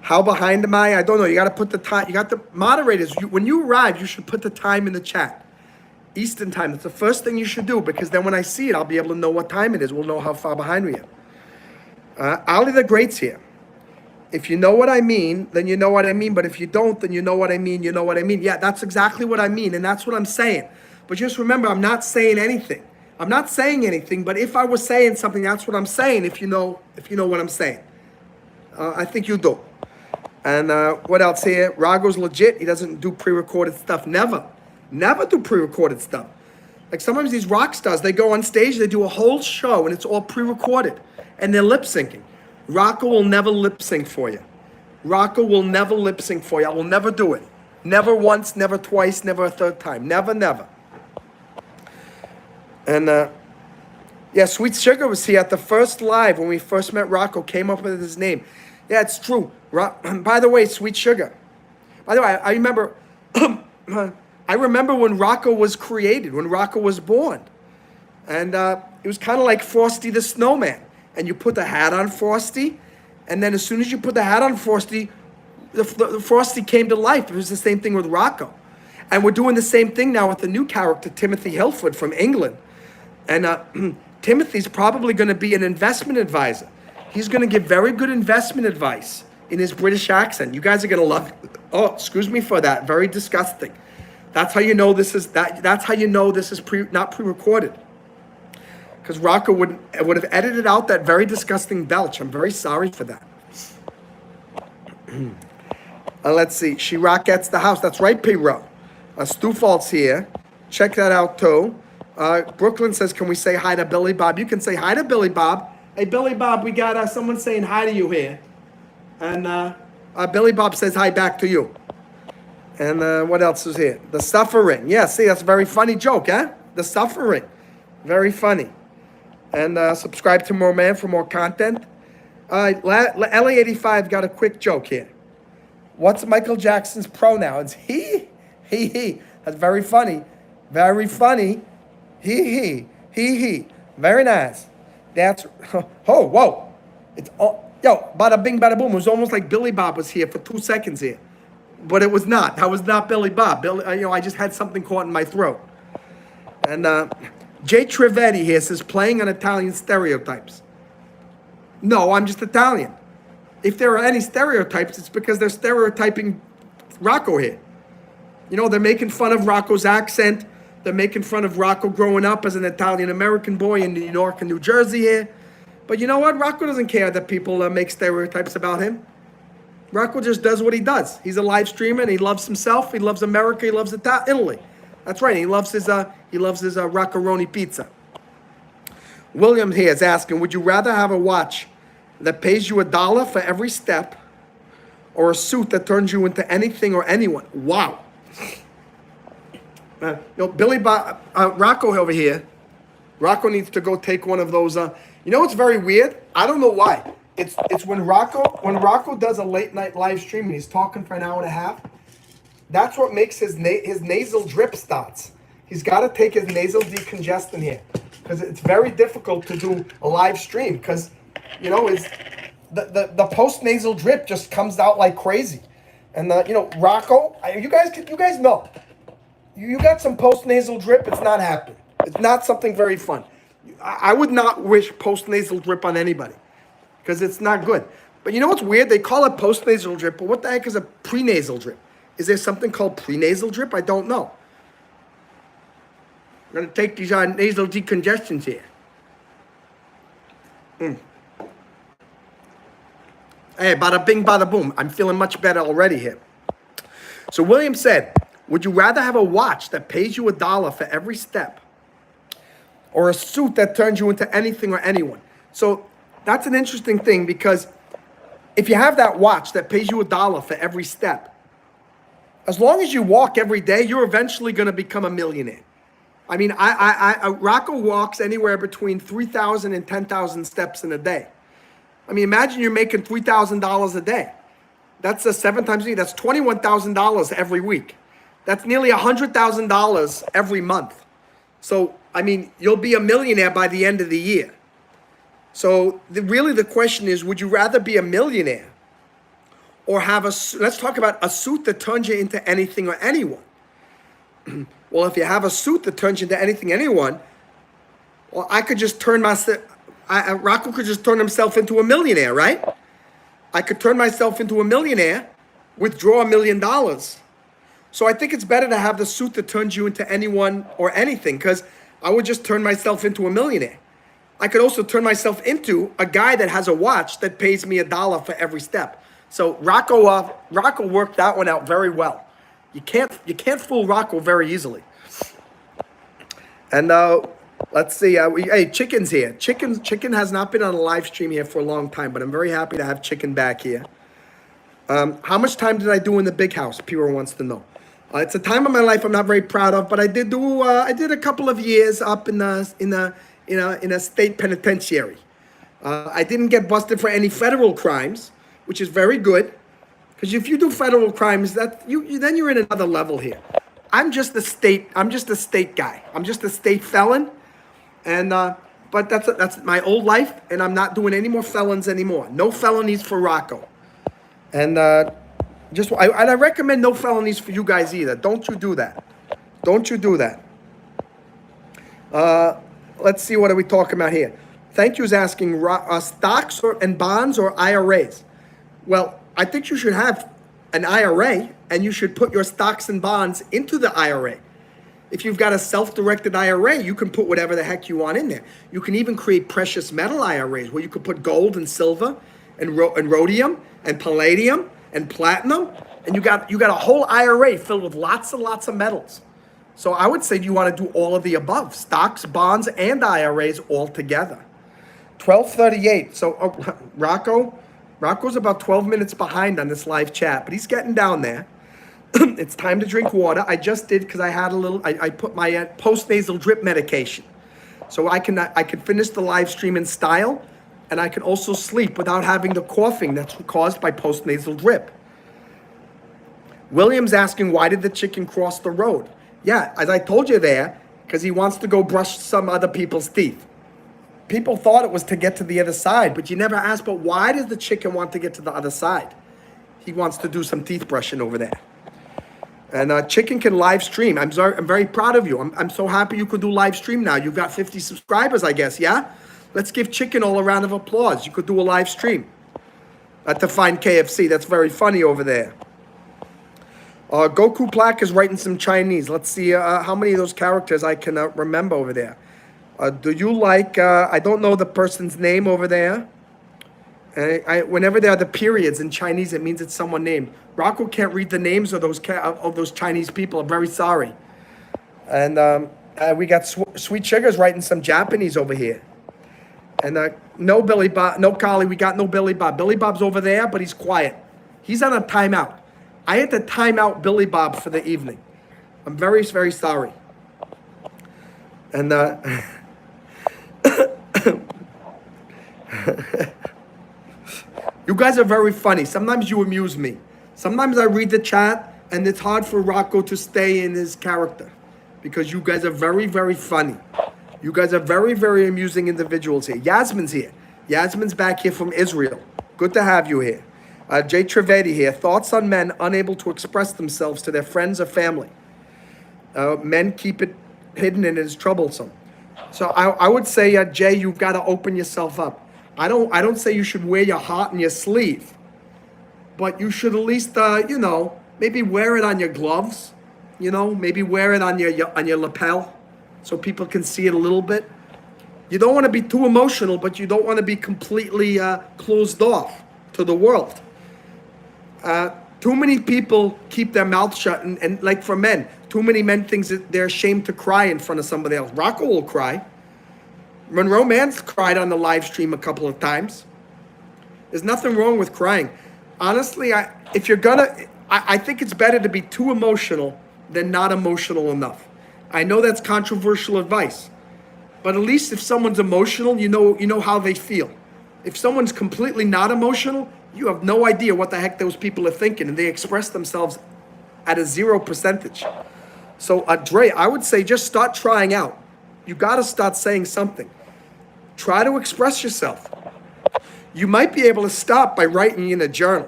How behind am I? I don't know. You got to put the time. You got the moderators. When you arrive, you should put the time in the chat. Eastern time. That's the first thing you should do because then when I see it, I'll be able to know what time it is. We'll know how far behind we are. Ali the Great's here. If you know what I mean, then you know what I mean. But if you don't, then you know what I mean. You know what I mean. Yeah, that's exactly what I mean. And that's what I'm saying. But just remember, I'm not saying anything. I'm not saying anything. But if I was saying something, that's what I'm saying. If you know what I'm saying. I think you do. And what else here? Rago's legit. He doesn't do pre-recorded stuff. Never do pre-recorded stuff. Like sometimes these rock stars, they go on stage, they do a whole show, and it's all pre-recorded. And they're lip-syncing. Rocco will never lip-sync for you. Rocco will never lip-sync for you. I will never do it. Never once, never twice, never a third time. Never, never. And, yeah, Sweet Sugar was here at the first live when we first met Rocco, came up with his name. Yeah, it's true. By the way, Sweet Sugar. By the way, I remember I remember when Rocco was created, when Rocco was born. And it was kind of like Frosty the Snowman. And you put the hat on Frosty, and then as soon as you put the hat on Frosty, the Frosty came to life. It was the same thing with Rocco. And we're doing the same thing now with the new character, Timothy Hilford from England. And Timothy's probably going to be an investment advisor. He's going to give very good investment advice in his British accent. You guys are going to love it. Oh, excuse me for that. Very disgusting. That's how you know this is that's how you know this is not pre-recorded. Because Rocco would have edited out that very disgusting belch. I'm very sorry for that. Let's see. She-Rock gets the house. That's right, P-Row. Stu Falt's here. Check that out, too. Brooklyn says, can we say hi to Billy Bob? You can say hi to Billy Bob. Hey, Billy Bob, we got someone saying hi to you here. And Billy Bob says hi back to you. And what else is here? The suffering. Yeah, see, that's a very funny joke, huh? The suffering. Very funny. And subscribe to Monroe Mann for more content. LA85 got a quick joke here. What's Michael Jackson's pronouns? He. That's very funny. Very funny. He. Very nice. That's, oh, whoa. It's, yo, bada bing, bada boom. It was almost like Billy Bob was here for 2 seconds here. But it was not. That was not Billy Bob. I just had something caught in my throat. And Jay Trivedi here says, playing on Italian stereotypes. No, I'm just Italian. If there are any stereotypes, it's because they're stereotyping Rocco here. They're making fun of Rocco's accent. They're making fun of Rocco growing up as an Italian-American boy in New York and New Jersey here. But you know what? Rocco doesn't care that people make stereotypes about him. Rocco just does what he does. He's a live streamer, and he loves himself. He loves America. He loves Italy. That's right. He loves his Roccaroni pizza. William here is asking, would you rather have a watch that pays you $1 for every step, or a suit that turns you into anything or anyone? Wow. Billy Bob, Rocco over here. Rocco needs to go take one of those. It's very weird. I don't know why. It's when Rocco does a late night live stream and he's talking for an hour and a half. That's what makes his nasal drip starts. He's got to take his nasal decongestant here because it's very difficult to do a live stream because the post nasal drip just comes out like crazy. And Rocco, you guys know, you got some post nasal drip. It's not happening. It's not something very fun. I would not wish post nasal drip on anybody because it's not good. But you know what's weird? They call it post nasal drip, but what the heck is a prenasal drip? Is there something called prenasal drip? I don't know. I'm going to take these nasal decongestions here. Hey, bada bing, bada boom. I'm feeling much better already here. So William said, would you rather have a watch that pays you $1 for every step, or a suit that turns you into anything or anyone? So that's an interesting thing because if you have that watch that pays you $1 for every step, as long as you walk every day, you're eventually going to become a millionaire. I mean, Rocco walks anywhere between 3,000 and 10,000 steps in a day. I mean, imagine you're making $3,000 a day. That's 7 times a week. That's $21,000 every week. That's nearly $100,000 every month. So, I mean, you'll be a millionaire by the end of the year. So, really the question is, would you rather be a millionaire or have let's talk about a suit that turns you into anything or anyone. Well, if you have a suit that turns you into anything, anyone, well, I could just turn myself, Rocco could just turn himself into a millionaire, right? I could turn myself into a millionaire, withdraw $1 million. So I think it's better to have the suit that turns you into anyone or anything, because I would just turn myself into a millionaire. I could also turn myself into a guy that has a watch that pays me $1 for every step. So Rocco worked that one out very well. You can't fool Rocco very easily. And let's see. Hey, Chicken's here. Chicken has not been on a live stream here for a long time, but I'm very happy to have Chicken back here. How much time did I do in the big house? Piro wants to know. It's a time of my life I'm not very proud of, but I did do. I did a couple of years up in a state penitentiary. I didn't get busted for any federal crimes, which is very good, because if you do federal crimes, then you're in another level here. I'm just a state guy. I'm just a state felon, and but that's my old life, and I'm not doing any more felons anymore. No felonies for Rocco, and I recommend no felonies for you guys either. Don't you do that? Don't you do that? Let's see, what are we talking about here? Thank you is asking stocks and bonds or IRAs. Well, I think you should have an IRA and you should put your stocks and bonds into the IRA. If you've got a self-directed IRA, you can put whatever the heck you want in there. You can even create precious metal IRAs where you could put gold and silver and rhodium and palladium and platinum, and you got a whole IRA filled with lots and lots of metals. So I would say you want to do all of the above: stocks, bonds, and IRAs all together. 12:38. So Rocco's about 12 minutes behind on this live chat, but he's getting down there. It's time to drink water. I just did because I had a little. I put my post-nasal drip medication, so I can finish the live stream in style, and I can also sleep without having the coughing that's caused by post-nasal drip. William's asking, why did the chicken cross the road? Yeah, as I told you there, because he wants to go brush some other people's teeth. People thought it was to get to the other side, but you never asked, but why does the chicken want to get to the other side? He wants to do some teeth brushing over there. And Chicken can live stream. I'm very proud of you. I'm so happy you could do live stream now. You've got 50 subscribers, I guess, yeah? Let's give Chicken all a round of applause. You could do a live stream. To find KFC, that's very funny over there. Goku Plaque is writing some Chinese. Let's see how many of those characters I can remember over there. Do you like, I don't know the person's name over there. Whenever there are the periods in Chinese, it means it's someone named. Rocco can't read the names of those Chinese people. I'm very sorry. And we got Sweet Sugar's writing some Japanese over here. And no Billy Bob, no Carly, we got no Billy Bob. Billy Bob's over there, but he's quiet. He's on a timeout. I had to time out Billy Bob for the evening. I'm very, very sorry. And you guys are very funny. Sometimes you amuse me. Sometimes I read the chat and it's hard for Rocco to stay in his character because you guys are very, very funny. You guys are very, very amusing individuals here. Yasmin's here. Yasmin's back here from Israel. Good to have you here. Jay Trivedi here. Thoughts on men unable to express themselves to their friends or family. Men keep it hidden and it is troublesome. So I would say, Jay, you've got to open yourself up. I don't say you should wear your heart on your sleeve, but you should at least, maybe wear it on your gloves. Maybe wear it on your lapel, so people can see it a little bit. You don't want to be too emotional, but you don't want to be completely closed off to the world. Too many people keep their mouth shut, and like for men, too many men think that they're ashamed to cry in front of somebody else. Rocco will cry. Monroe Mann's cried on the live stream a couple of times. There's nothing wrong with crying. Honestly, I think it's better to be too emotional than not emotional enough. I know that's controversial advice, but at least if someone's emotional, you know how they feel. If someone's completely not emotional, you have no idea what the heck those people are thinking, and they express themselves at a 0%. So, Dre, I would say just start trying out. You got to start saying something. Try to express yourself. You might be able to start by writing in a journal.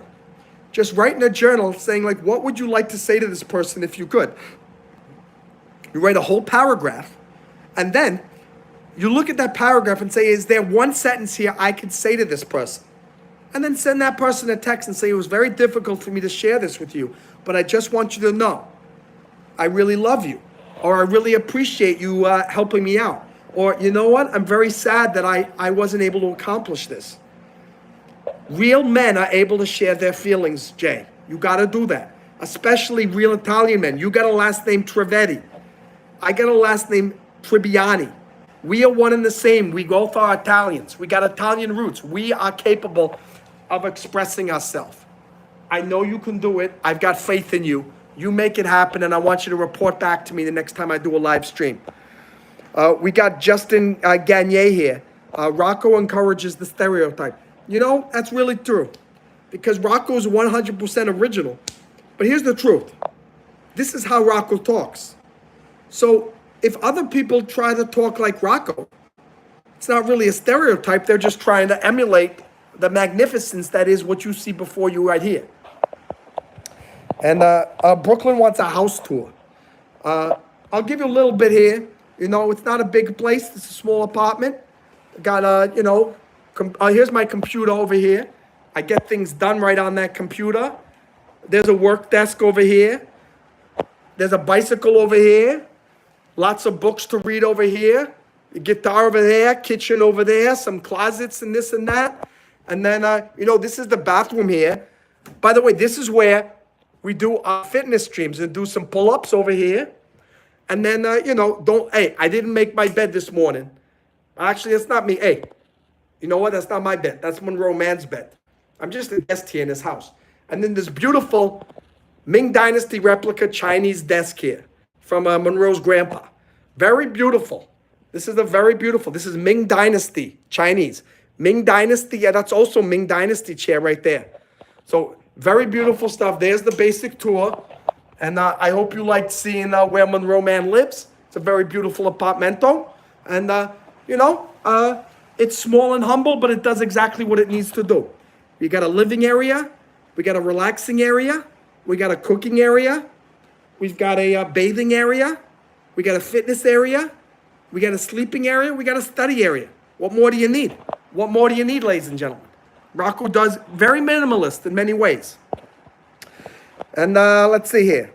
Just write in a journal saying, like, what would you like to say to this person if you could? You write a whole paragraph, and then you look at that paragraph and say, is there one sentence here I could say to this person? And then send that person a text and say, it was very difficult for me to share this with you, but I just want you to know, I really love you, or I really appreciate you helping me out. Or, you know what, I'm very sad that I wasn't able to accomplish this. Real men are able to share their feelings, Jay. You got to do that. Especially real Italian men. You got a last name Trivedi. I got a last name Tribbiani. We are one and the same. We both are Italians. We got Italian roots. We are capable of expressing ourselves. I know you can do it. I've got faith in you. You make it happen, and I want you to report back to me the next time I do a live stream. We got Justin Gagne here. Rocco encourages the stereotype. That's really true, because Rocco is 100% original. But here's the truth. This is how Rocco talks. So if other people try to talk like Rocco, it's not really a stereotype. They're just trying to emulate the magnificence that is what you see before you right here. And Brooklyn wants a house tour. I'll give you a little bit here. It's not a big place. It's a small apartment. Got here's my computer over here. I get things done right on that computer. There's a work desk over here. There's a bicycle over here. Lots of books to read over here. A guitar over there, kitchen over there, some closets and this and that. And then, this is the bathroom here. By the way, this is where we do our fitness streams and do some pull-ups over here. And then, I didn't make my bed this morning. Actually, it's not me. Hey, you know what? That's not my bed. That's Monroe Mann's bed. I'm just a guest here in this house. And then this beautiful Ming Dynasty replica Chinese desk here from Monroe's grandpa. Very beautiful. This is this is Ming Dynasty Chinese. Ming Dynasty, yeah, that's also Ming Dynasty chair right there. So very beautiful stuff. There's the basic tour. And I hope you liked seeing where Monroe Mann lives. It's a very beautiful apartmento. And, it's small and humble, but it does exactly what it needs to do. We got a living area. We got a relaxing area. We got a cooking area. We've got a bathing area. We got a fitness area. We got a sleeping area. We got a study area. What more do you need? What more do you need, ladies and gentlemen? Rocco does very minimalist in many ways. And let's see here.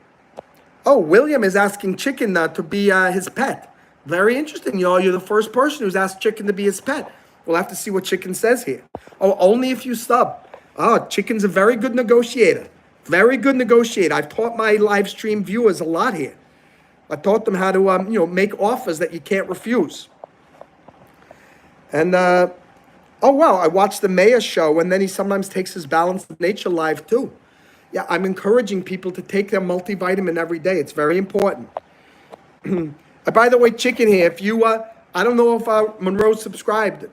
Oh, William is asking Chicken to be his pet. Very interesting, y'all. You're the first person who's asked Chicken to be his pet. We'll have to see what Chicken says here. Oh, only if you sub. Oh, Chicken's a very good negotiator. Very good negotiator. I've taught my live stream viewers a lot here. I taught them how to, make offers that you can't refuse. And, oh, wow, I watched the mayor show, and then he sometimes takes his Balance of Nature live, too. Yeah, I'm encouraging people to take their multivitamin every day. It's very important. By the way, Chicken here, if you, I don't know if Monroe subscribed,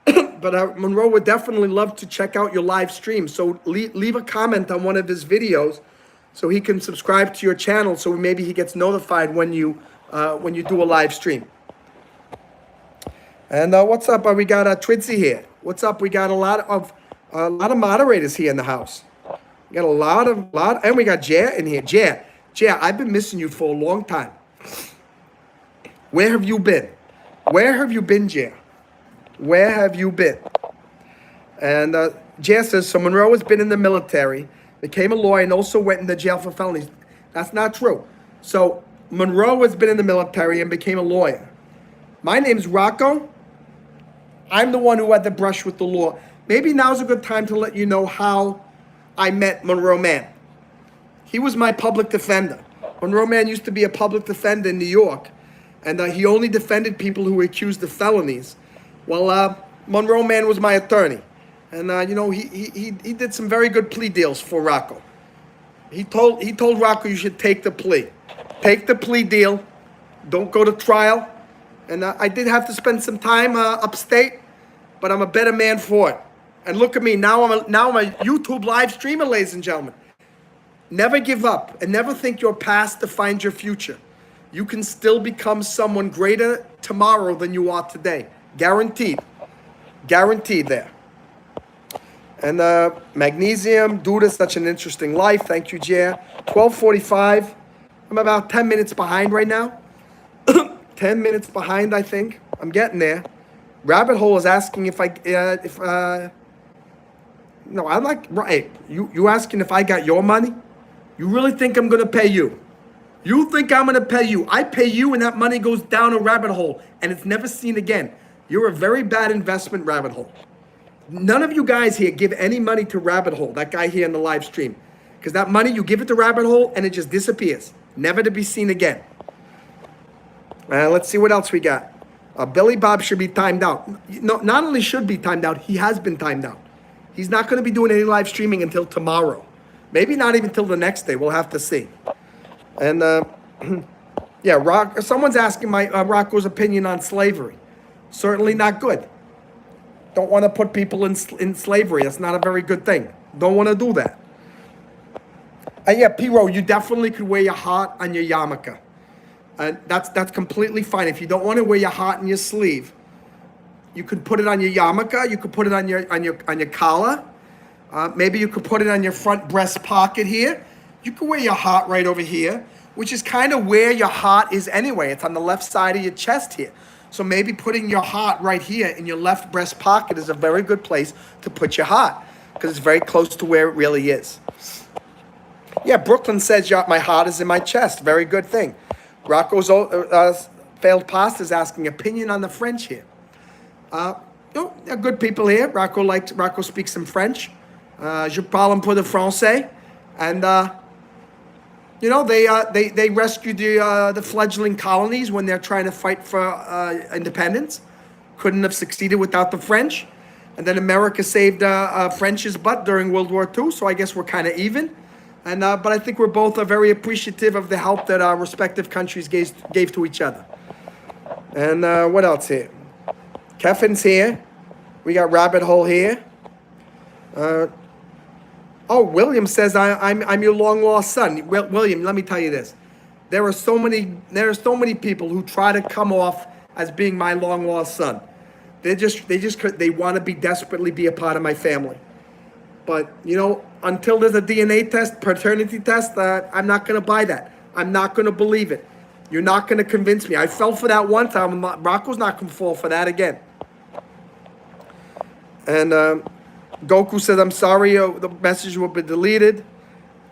but Monroe would definitely love to check out your live stream. So leave a comment on one of his videos so he can subscribe to your channel, so maybe he gets notified when you do a live stream. And what's up? We got Twitzy here. What's up? We got a lot of moderators here in the house. We got a lot, and we got Jer in here. Jer, I've been missing you for a long time. Where have you been? Where have you been, Jer? Where have you been? And Jer says, so Monroe has been in the military, became a lawyer, and also went into jail for felonies. That's not true. So Monroe has been in the military and became a lawyer. My name's Rocco. I'm the one who had the brush with the law. Maybe now's a good time to let you know how I met Monroe Mann. He was my public defender. Monroe Mann used to be a public defender in New York, and he only defended people who were accused of felonies. Well, Monroe Mann was my attorney, and he did some very good plea deals for Rocco. He told Rocco, you should take the plea. Take the plea deal. Don't go to trial. And I did have to spend some time upstate, but I'm a better man for it. And look at me, now I'm a YouTube live streamer, ladies and gentlemen. Never give up and never think your past defines your future. You can still become someone greater tomorrow than you are today. Guaranteed. Guaranteed there. And Magnesium, Duda, such an interesting life. Thank you, Jer. 12:45. I'm about 10 minutes behind right now. 10 minutes behind, I think. I'm getting there. Rabbit Hole is asking if no, I'm like, right. You asking if I got your money? You really think I'm going to pay you? You think I'm going to pay you? I pay you and that money goes down a rabbit hole and it's never seen again. You're a very bad investment, Rabbit Hole. None of you guys here give any money to Rabbit Hole, that guy here in the live stream. Because that money, you give it to Rabbit Hole and it just disappears. Never to be seen again. Let's see what else we got. Billy Bob should be timed out. No, not only should be timed out, he has been timed out. He's not going to be doing any live streaming until tomorrow. Maybe not even till the next day. We'll have to see. And yeah, someone's asking my Rocco's opinion on slavery. Certainly not good. Don't want to put people in slavery. That's not a very good thing. Don't want to do that. Yeah, P-Ro, you definitely could wear your heart on your yarmulke. That's completely fine. If you don't want to wear your heart on your sleeve, you could put it on your yarmulke. You could put it on your collar. Maybe you could put it on your front breast pocket here. You could wear your heart right over here, which is kind of where your heart is anyway. It's on the left side of your chest here. So maybe putting your heart right here in your left breast pocket is a very good place to put your heart, because it's very close to where it really is. Yeah, Brooklyn says my heart is in my chest. Very good thing. Rocco's failed pasta is asking opinion on the French here. They're good people here. Rocco speaks some French. Je parle un peu de français, and they rescued the fledgling colonies when they're trying to fight for independence. Couldn't have succeeded without the French, and then America saved French's butt during World War II. So I guess we're kind of even. And but I think we're both very appreciative of the help that our respective countries gave to each other. And what else here? Kevin's here. We got Rabbit Hole here. William says I'm your long lost son. William, let me tell you this: there are so many people who try to come off as being my long lost son. They want to desperately be a part of my family. But until there's a DNA test, paternity test, I'm not going to buy that. I'm not going to believe it. You're not going to convince me. I fell for that one time. Rocco's not going to fall for that again. And Goku said, I'm sorry, the message will be deleted.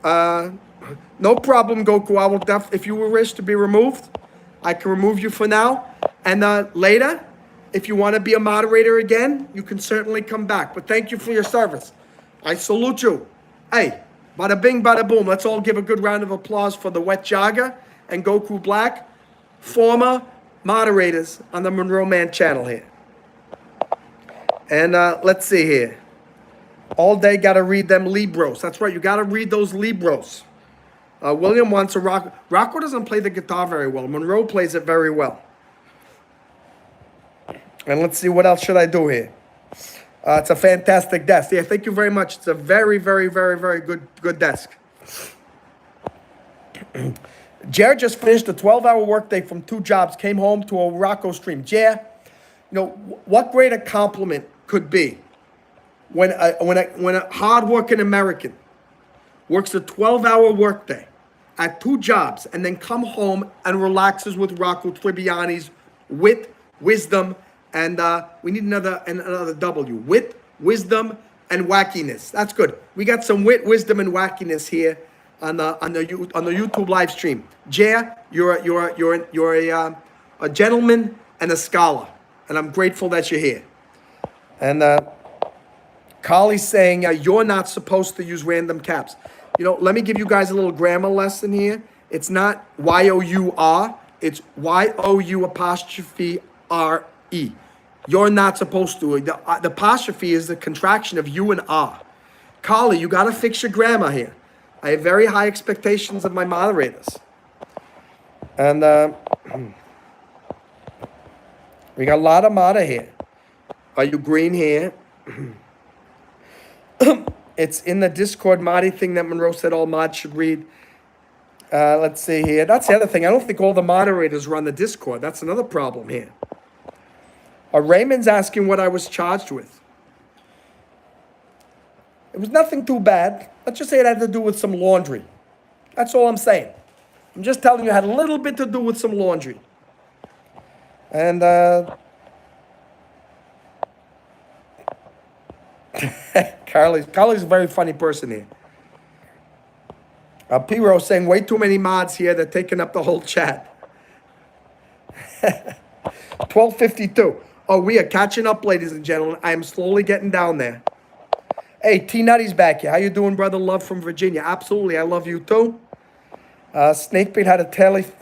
No problem, Goku. I will if you wish to be removed, I can remove you for now. And later, if you want to be a moderator again, you can certainly come back. But thank you for your service. I salute you. Hey, bada bing, bada boom. Let's all give a good round of applause for the Wet Jogger and Goku Black, former moderators on the Monroe Mann channel here. And let's see here. All day, got to read them Libros. That's right, you got to read those Libros. William wants a Rocco. Rocco doesn't play the guitar very well. Monroe plays it very well. And let's see, what else should I do here? It's a fantastic desk. Yeah, thank you very much. It's a very, very, very, very good desk. Jared just finished a 12-hour workday from 2 jobs, came home to a Rocco stream. Jared, what greater compliment could be when a hard-working American works a 12-hour workday at 2 jobs and then come home and relaxes with Rocco Tribbiani's wit, wisdom, and we need another W. Wit, wisdom, and wackiness. That's good. We got some wit, wisdom, and wackiness here on the YouTube live stream. Jay, you're a gentleman and a scholar, and I'm grateful that you're here. And Carly's saying you're not supposed to use random caps. Let me give you guys a little grammar lesson here. It's not Y-O-U-R. It's Y-O-U apostrophe R-E. You're not supposed to. The apostrophe is the contraction of you and R. Carly, you got to fix your grammar here. I have very high expectations of my moderators. And we got a lot of modder here. Are you green here? It's in the Discord modding thing that Monroe said all mods should read. Let's see here. That's the other thing. I don't think all the moderators run the Discord. That's another problem here. Raymond's asking what I was charged with. It was nothing too bad. Let's just say it had to do with some laundry. That's all I'm saying. I'm just telling you it had a little bit to do with some laundry. And Carly's a very funny person here. P-Rose saying way too many mods here. They're taking up the whole chat. 12:52. Oh, we are catching up, ladies and gentlemen. I am slowly getting down there. Hey, T-Nutty's back here. How you doing, brother? Love from Virginia. Absolutely, I love you too. Snakebait had a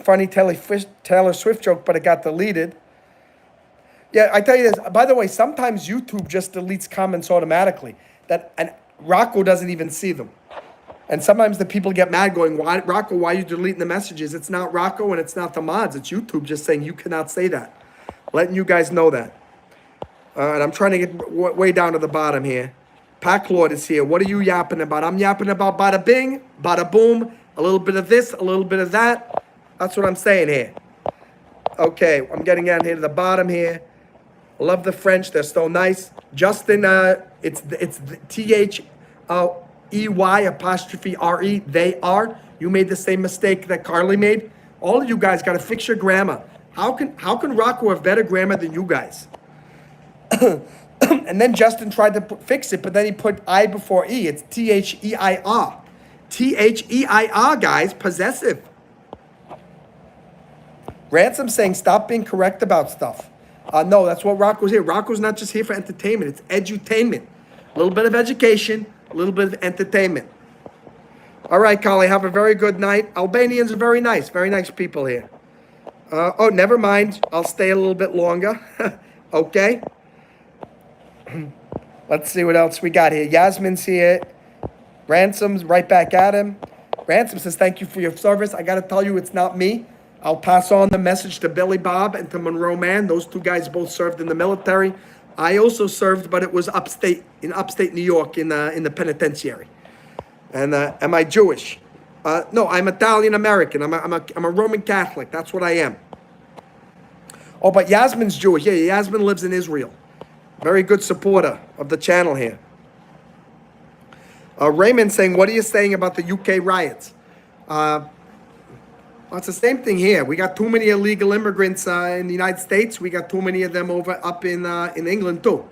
funny Taylor Swift joke, but it got deleted. Yeah, I tell you this. By the way, sometimes YouTube just deletes comments automatically. And Rocco doesn't even see them. And sometimes the people get mad going, Rocco, why are you deleting the messages? It's not Rocco and it's not the mods. It's YouTube just saying you cannot say that. Letting you guys know that. And I'm trying to get way down to the bottom here. Pack Lord is here. What are you yapping about? I'm yapping about bada bing, bada boom, a little bit of this, a little bit of that. That's what I'm saying here. Okay, I'm getting down here to the bottom here. Love the French. They're so nice. Justin, it's T-H-E-Y apostrophe R-E. They are. You made the same mistake that Carly made. All of you guys got to fix your grammar. How can Rocco have better grammar than you guys? And then Justin tried to fix it, but then he put I before E. It's T-H-E-I-R. T-H-E-I-R, guys, possessive. Ransom saying, stop being correct about stuff. No, that's what Rocco's here. Rocco's not just here for entertainment. It's edutainment. A little bit of education, a little bit of entertainment. All right, Kali, have a very good night. Albanians are very nice people here. Oh, never mind. I'll stay a little bit longer. Okay. Let's see what else we got here. Yasmin's here. Ransom's right back at him. Ransom says, thank you for your service. I got to tell you, it's not me. I'll pass on the message to Billy Bob and to Monroe Mann. Those two guys both served in the military. I also served, but it was in upstate New York in the penitentiary. And am I Jewish? No, I'm Italian American. I'm a Roman Catholic. That's what I am. Oh, but Yasmin's Jewish. Yeah, Yasmin lives in Israel. Very good supporter of the channel here. Raymond saying, what are you saying about the UK riots? Well, it's the same thing here. We got too many illegal immigrants in the United States. We got too many of them up in England too.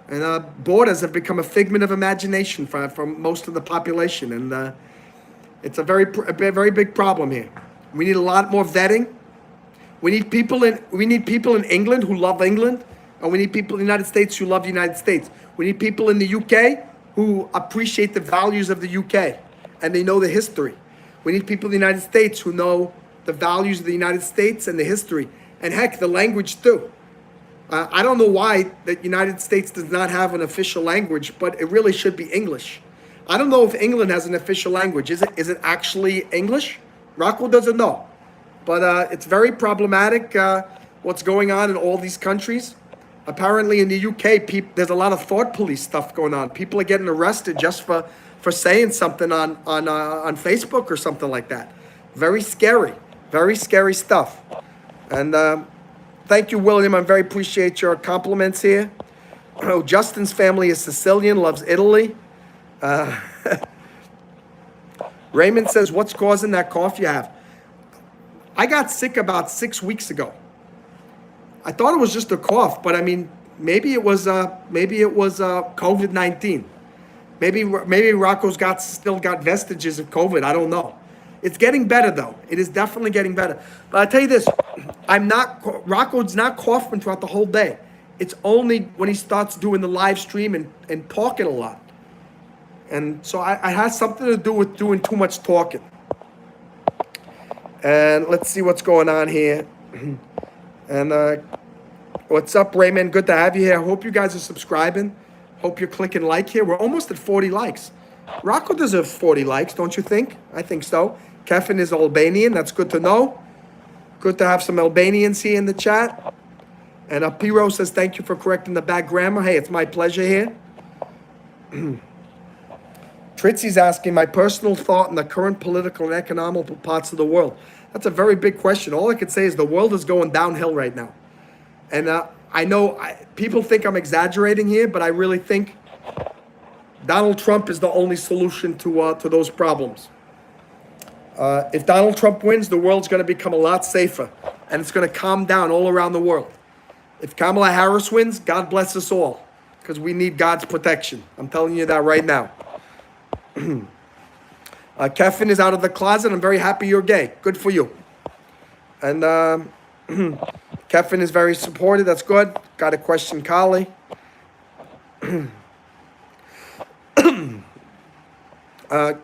And borders have become a figment of imagination for most of the population. And it's a very big problem here. We need a lot more vetting. We need people in England who love England. And we need people in the United States who love the United States. We need people in the UK who appreciate the values of the UK and they know the history. We need people in the United States who know the values of the United States and the history. And heck, the language too. I don't know why the United States does not have an official language, but it really should be English. I don't know if England has an official language. Is it actually English? Rocco doesn't know. But it's very problematic what's going on in all these countries. Apparently in the UK, there's a lot of thought police stuff going on. People are getting arrested just for saying something on Facebook or something like that. Very scary stuff. And thank you, William. I very appreciate your compliments here. Oh, Justin's family is Sicilian, loves Italy. Raymond says, what's causing that cough you have? I got sick about 6 weeks ago. I thought it was just a cough, but I mean, maybe it was COVID-19. Maybe Rocco's still got vestiges of COVID. I don't know. It's getting better though. It is definitely getting better. But I'll tell you this, Rocco's not coughing throughout the whole day. It's only when he starts doing the live stream and talking a lot. And so it has something to do with doing too much talking. And let's see what's going on here. And what's up, Raymond? Good to have you here. I hope you guys are subscribing. Hope you're clicking like here. We're almost at 40 likes. Rocco deserves 40 likes, don't you think? I think so. Kevin is Albanian. That's good to know. Good to have some Albanians here in the chat. And Piro says, thank you for correcting the bad grammar. Hey, it's my pleasure here. Tritzy's asking, my personal thought on the current political and economic parts of the world. That's a very big question. All I could say is the world is going downhill right now. And I know people think I'm exaggerating here, but I really think Donald Trump is the only solution to those problems. If Donald Trump wins, the world's going to become a lot safer, and it's going to calm down all around the world. If Kamala Harris wins, God bless us all, because we need God's protection. I'm telling you that right now. Kevin is out of the closet. I'm very happy you're gay. Good for you. And Kevin is very supportive. That's good. Got a question, Kali.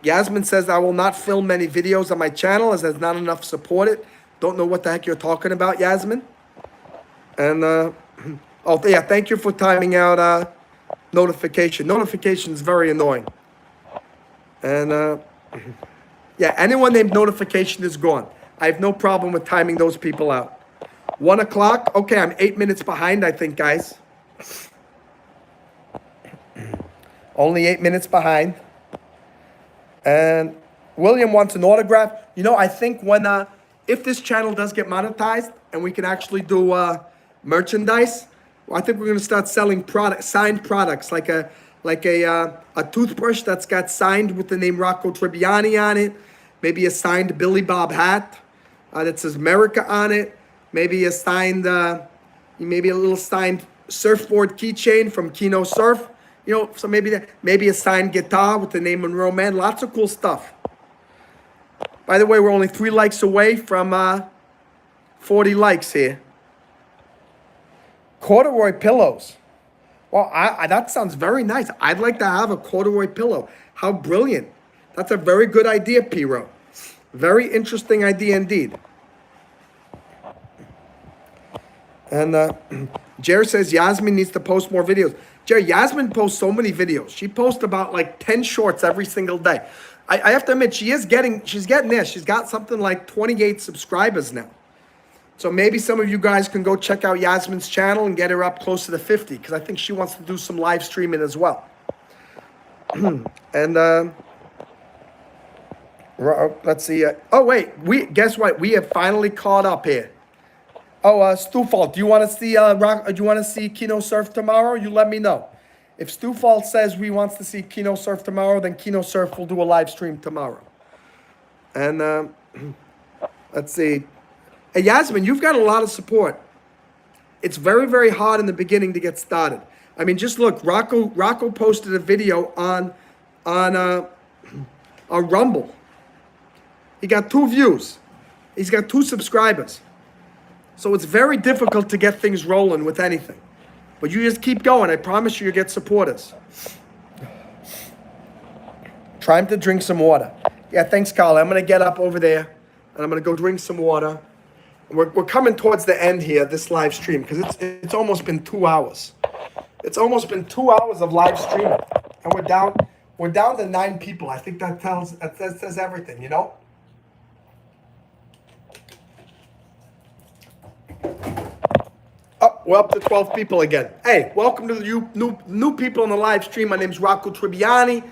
Yasmin says, I will not film many videos on my channel as there's not enough support. Don't know what the heck you're talking about, Yasmin. And, oh, yeah, thank you for timing out notification. Notification is very annoying. And, yeah, anyone named notification is gone. I have no problem with timing those people out. 1 o'clock. Okay, I'm 8 minutes behind, I think, guys. Only 8 minutes behind. And William wants an autograph. You know, I think when, if this channel does get monetized and we can actually do merchandise, I think we're going to start selling signed products, like a toothbrush that's got signed with the name Rocco Tribbiani on it. Maybe a signed Billy Bob hat that says America on it. maybe a signed, maybe a little signed surfboard keychain from Kino Surf. You know, so maybe a signed guitar with the name Monroe Mann. Lots of cool stuff. By the way, we're only 3 likes away from 40 likes here. Corduroy pillows. Well, that sounds very nice. I'd like to have a corduroy pillow. How brilliant. That's a very good idea, Piro. Very interesting idea indeed. And Jerry says Yasmin needs to post more videos. Jerry, Yasmin posts so many videos. She posts about like 10 shorts every single day. I have to admit, she's getting there. She's got something like 28 subscribers now. So maybe some of you guys can go check out Yasmin's channel and get her up closer to 50, because I think she wants to do some live streaming as well. And let's see. Oh wait, guess what? We have finally caught up here. Oh, Stufalt, do you want to see Kino Surf tomorrow? You let me know. If Stufalt says we wants to see Kino Surf tomorrow, then Kino Surf will do a live stream tomorrow. And let's see. Hey, Yasmin, you've got a lot of support. It's very, very hard in the beginning to get started. I mean, just look. Rocco posted a video on Rumble. He got 2 views. He's got 2 subscribers. So it's very difficult to get things rolling with anything. But you just keep going. I promise you, you'll get supporters. Trying to drink some water. Yeah, thanks, Carl. I'm going to get up over there, and I'm going to go drink some water. We're coming towards the end here, this live stream, because it's almost been 2 hours. It's almost been 2 hours of live streaming, and we're down to 9 people. I think that says everything, you know. Oh, we're up to 12 people again. Hey, welcome to you new people on the live stream. My name's Rocco Tribbiani,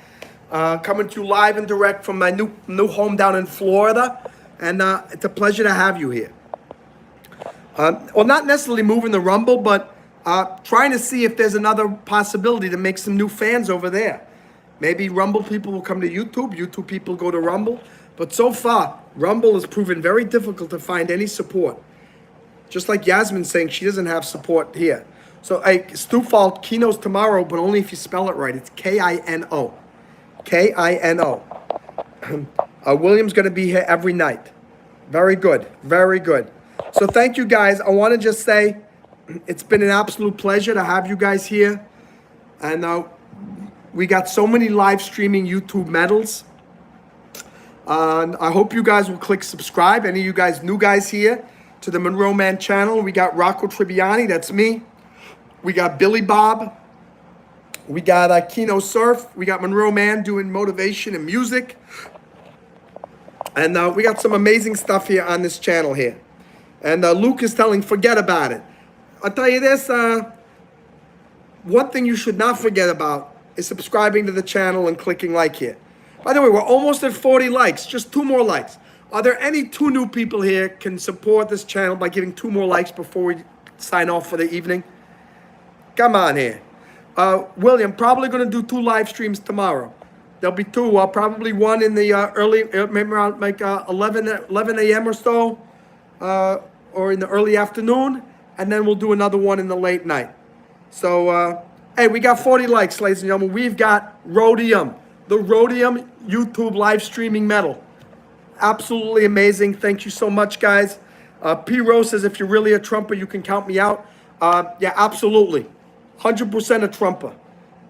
coming to you live and direct from my new home down in Florida, and it's a pleasure to have you here. Well, not necessarily moving the Rumble, but trying to see if there's another possibility to make some new fans over there. Maybe Rumble people will come to YouTube. YouTube people go to Rumble. But so far, Rumble has proven very difficult to find any support. Just like Yasmin saying she doesn't have support here. So, Stufalt, Kino's tomorrow, but only if you spell it right. It's K-I-N-O. K-I-N-O. William's going to be here every night. Very good. Very good. So thank you, guys. I want to just say it's been an absolute pleasure to have you guys here. And we got so many live streaming YouTube medals. I hope you guys will click subscribe. Any of you guys, new guys here to the Monroe Mann channel. We got Rocco Tribbiani, that's me. We got Billy Bob. We got Kino Surf. We got Monroe Mann doing motivation and music. And we got some amazing stuff here on this channel here. And Luke is telling, forget about it. I'll tell you this, one thing you should not forget about is subscribing to the channel and clicking like here. By the way, we're almost at 40 likes, just 2 more likes. Are there any 2 new people here can support this channel by giving 2 more likes before we sign off for the evening? Come on here. William, probably going to do 2 live streams tomorrow. There'll be 2, probably one in the early, maybe around like 11 a.m. or so, or in the early afternoon, and then we'll do another one in the late night. So, hey, we got 40 likes, ladies and gentlemen. We've got Rhodium, the Rhodium YouTube live streaming medal. Absolutely amazing. Thank you so much, guys. P. Rose says, if you're really a Trumper, you can count me out. Yeah, absolutely. 100% a Trumper.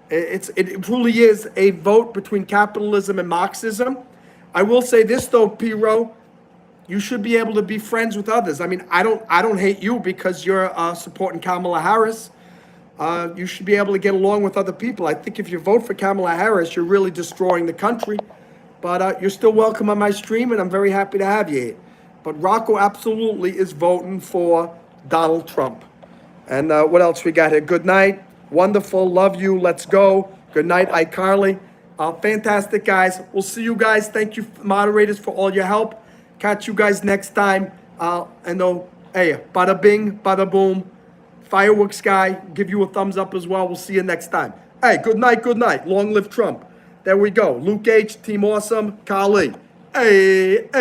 It truly is a vote between capitalism and Marxism. I will say this, though, P. Rose. You should be able to be friends with others. I mean, I don't hate you because you're supporting Kamala Harris. You should be able to get along with other people. I think if you vote for Kamala Harris, you're really destroying the country. But you're still welcome on my stream, and I'm very happy to have you here. But Rocco absolutely is voting for Donald Trump. And what else we got here? Good night. Wonderful. Love you. Let's go. Good night, iCarly. Fantastic, guys. We'll see you guys. Thank you, moderators, for all your help. Catch you guys next time. And hey, bada bing, bada boom. Fireworks guy, give you a thumbs up as well. We'll see you next time. Hey, good night, good night. Long live Trump. There we go. Luke H, Team Awesome, Kali. Hey, hey.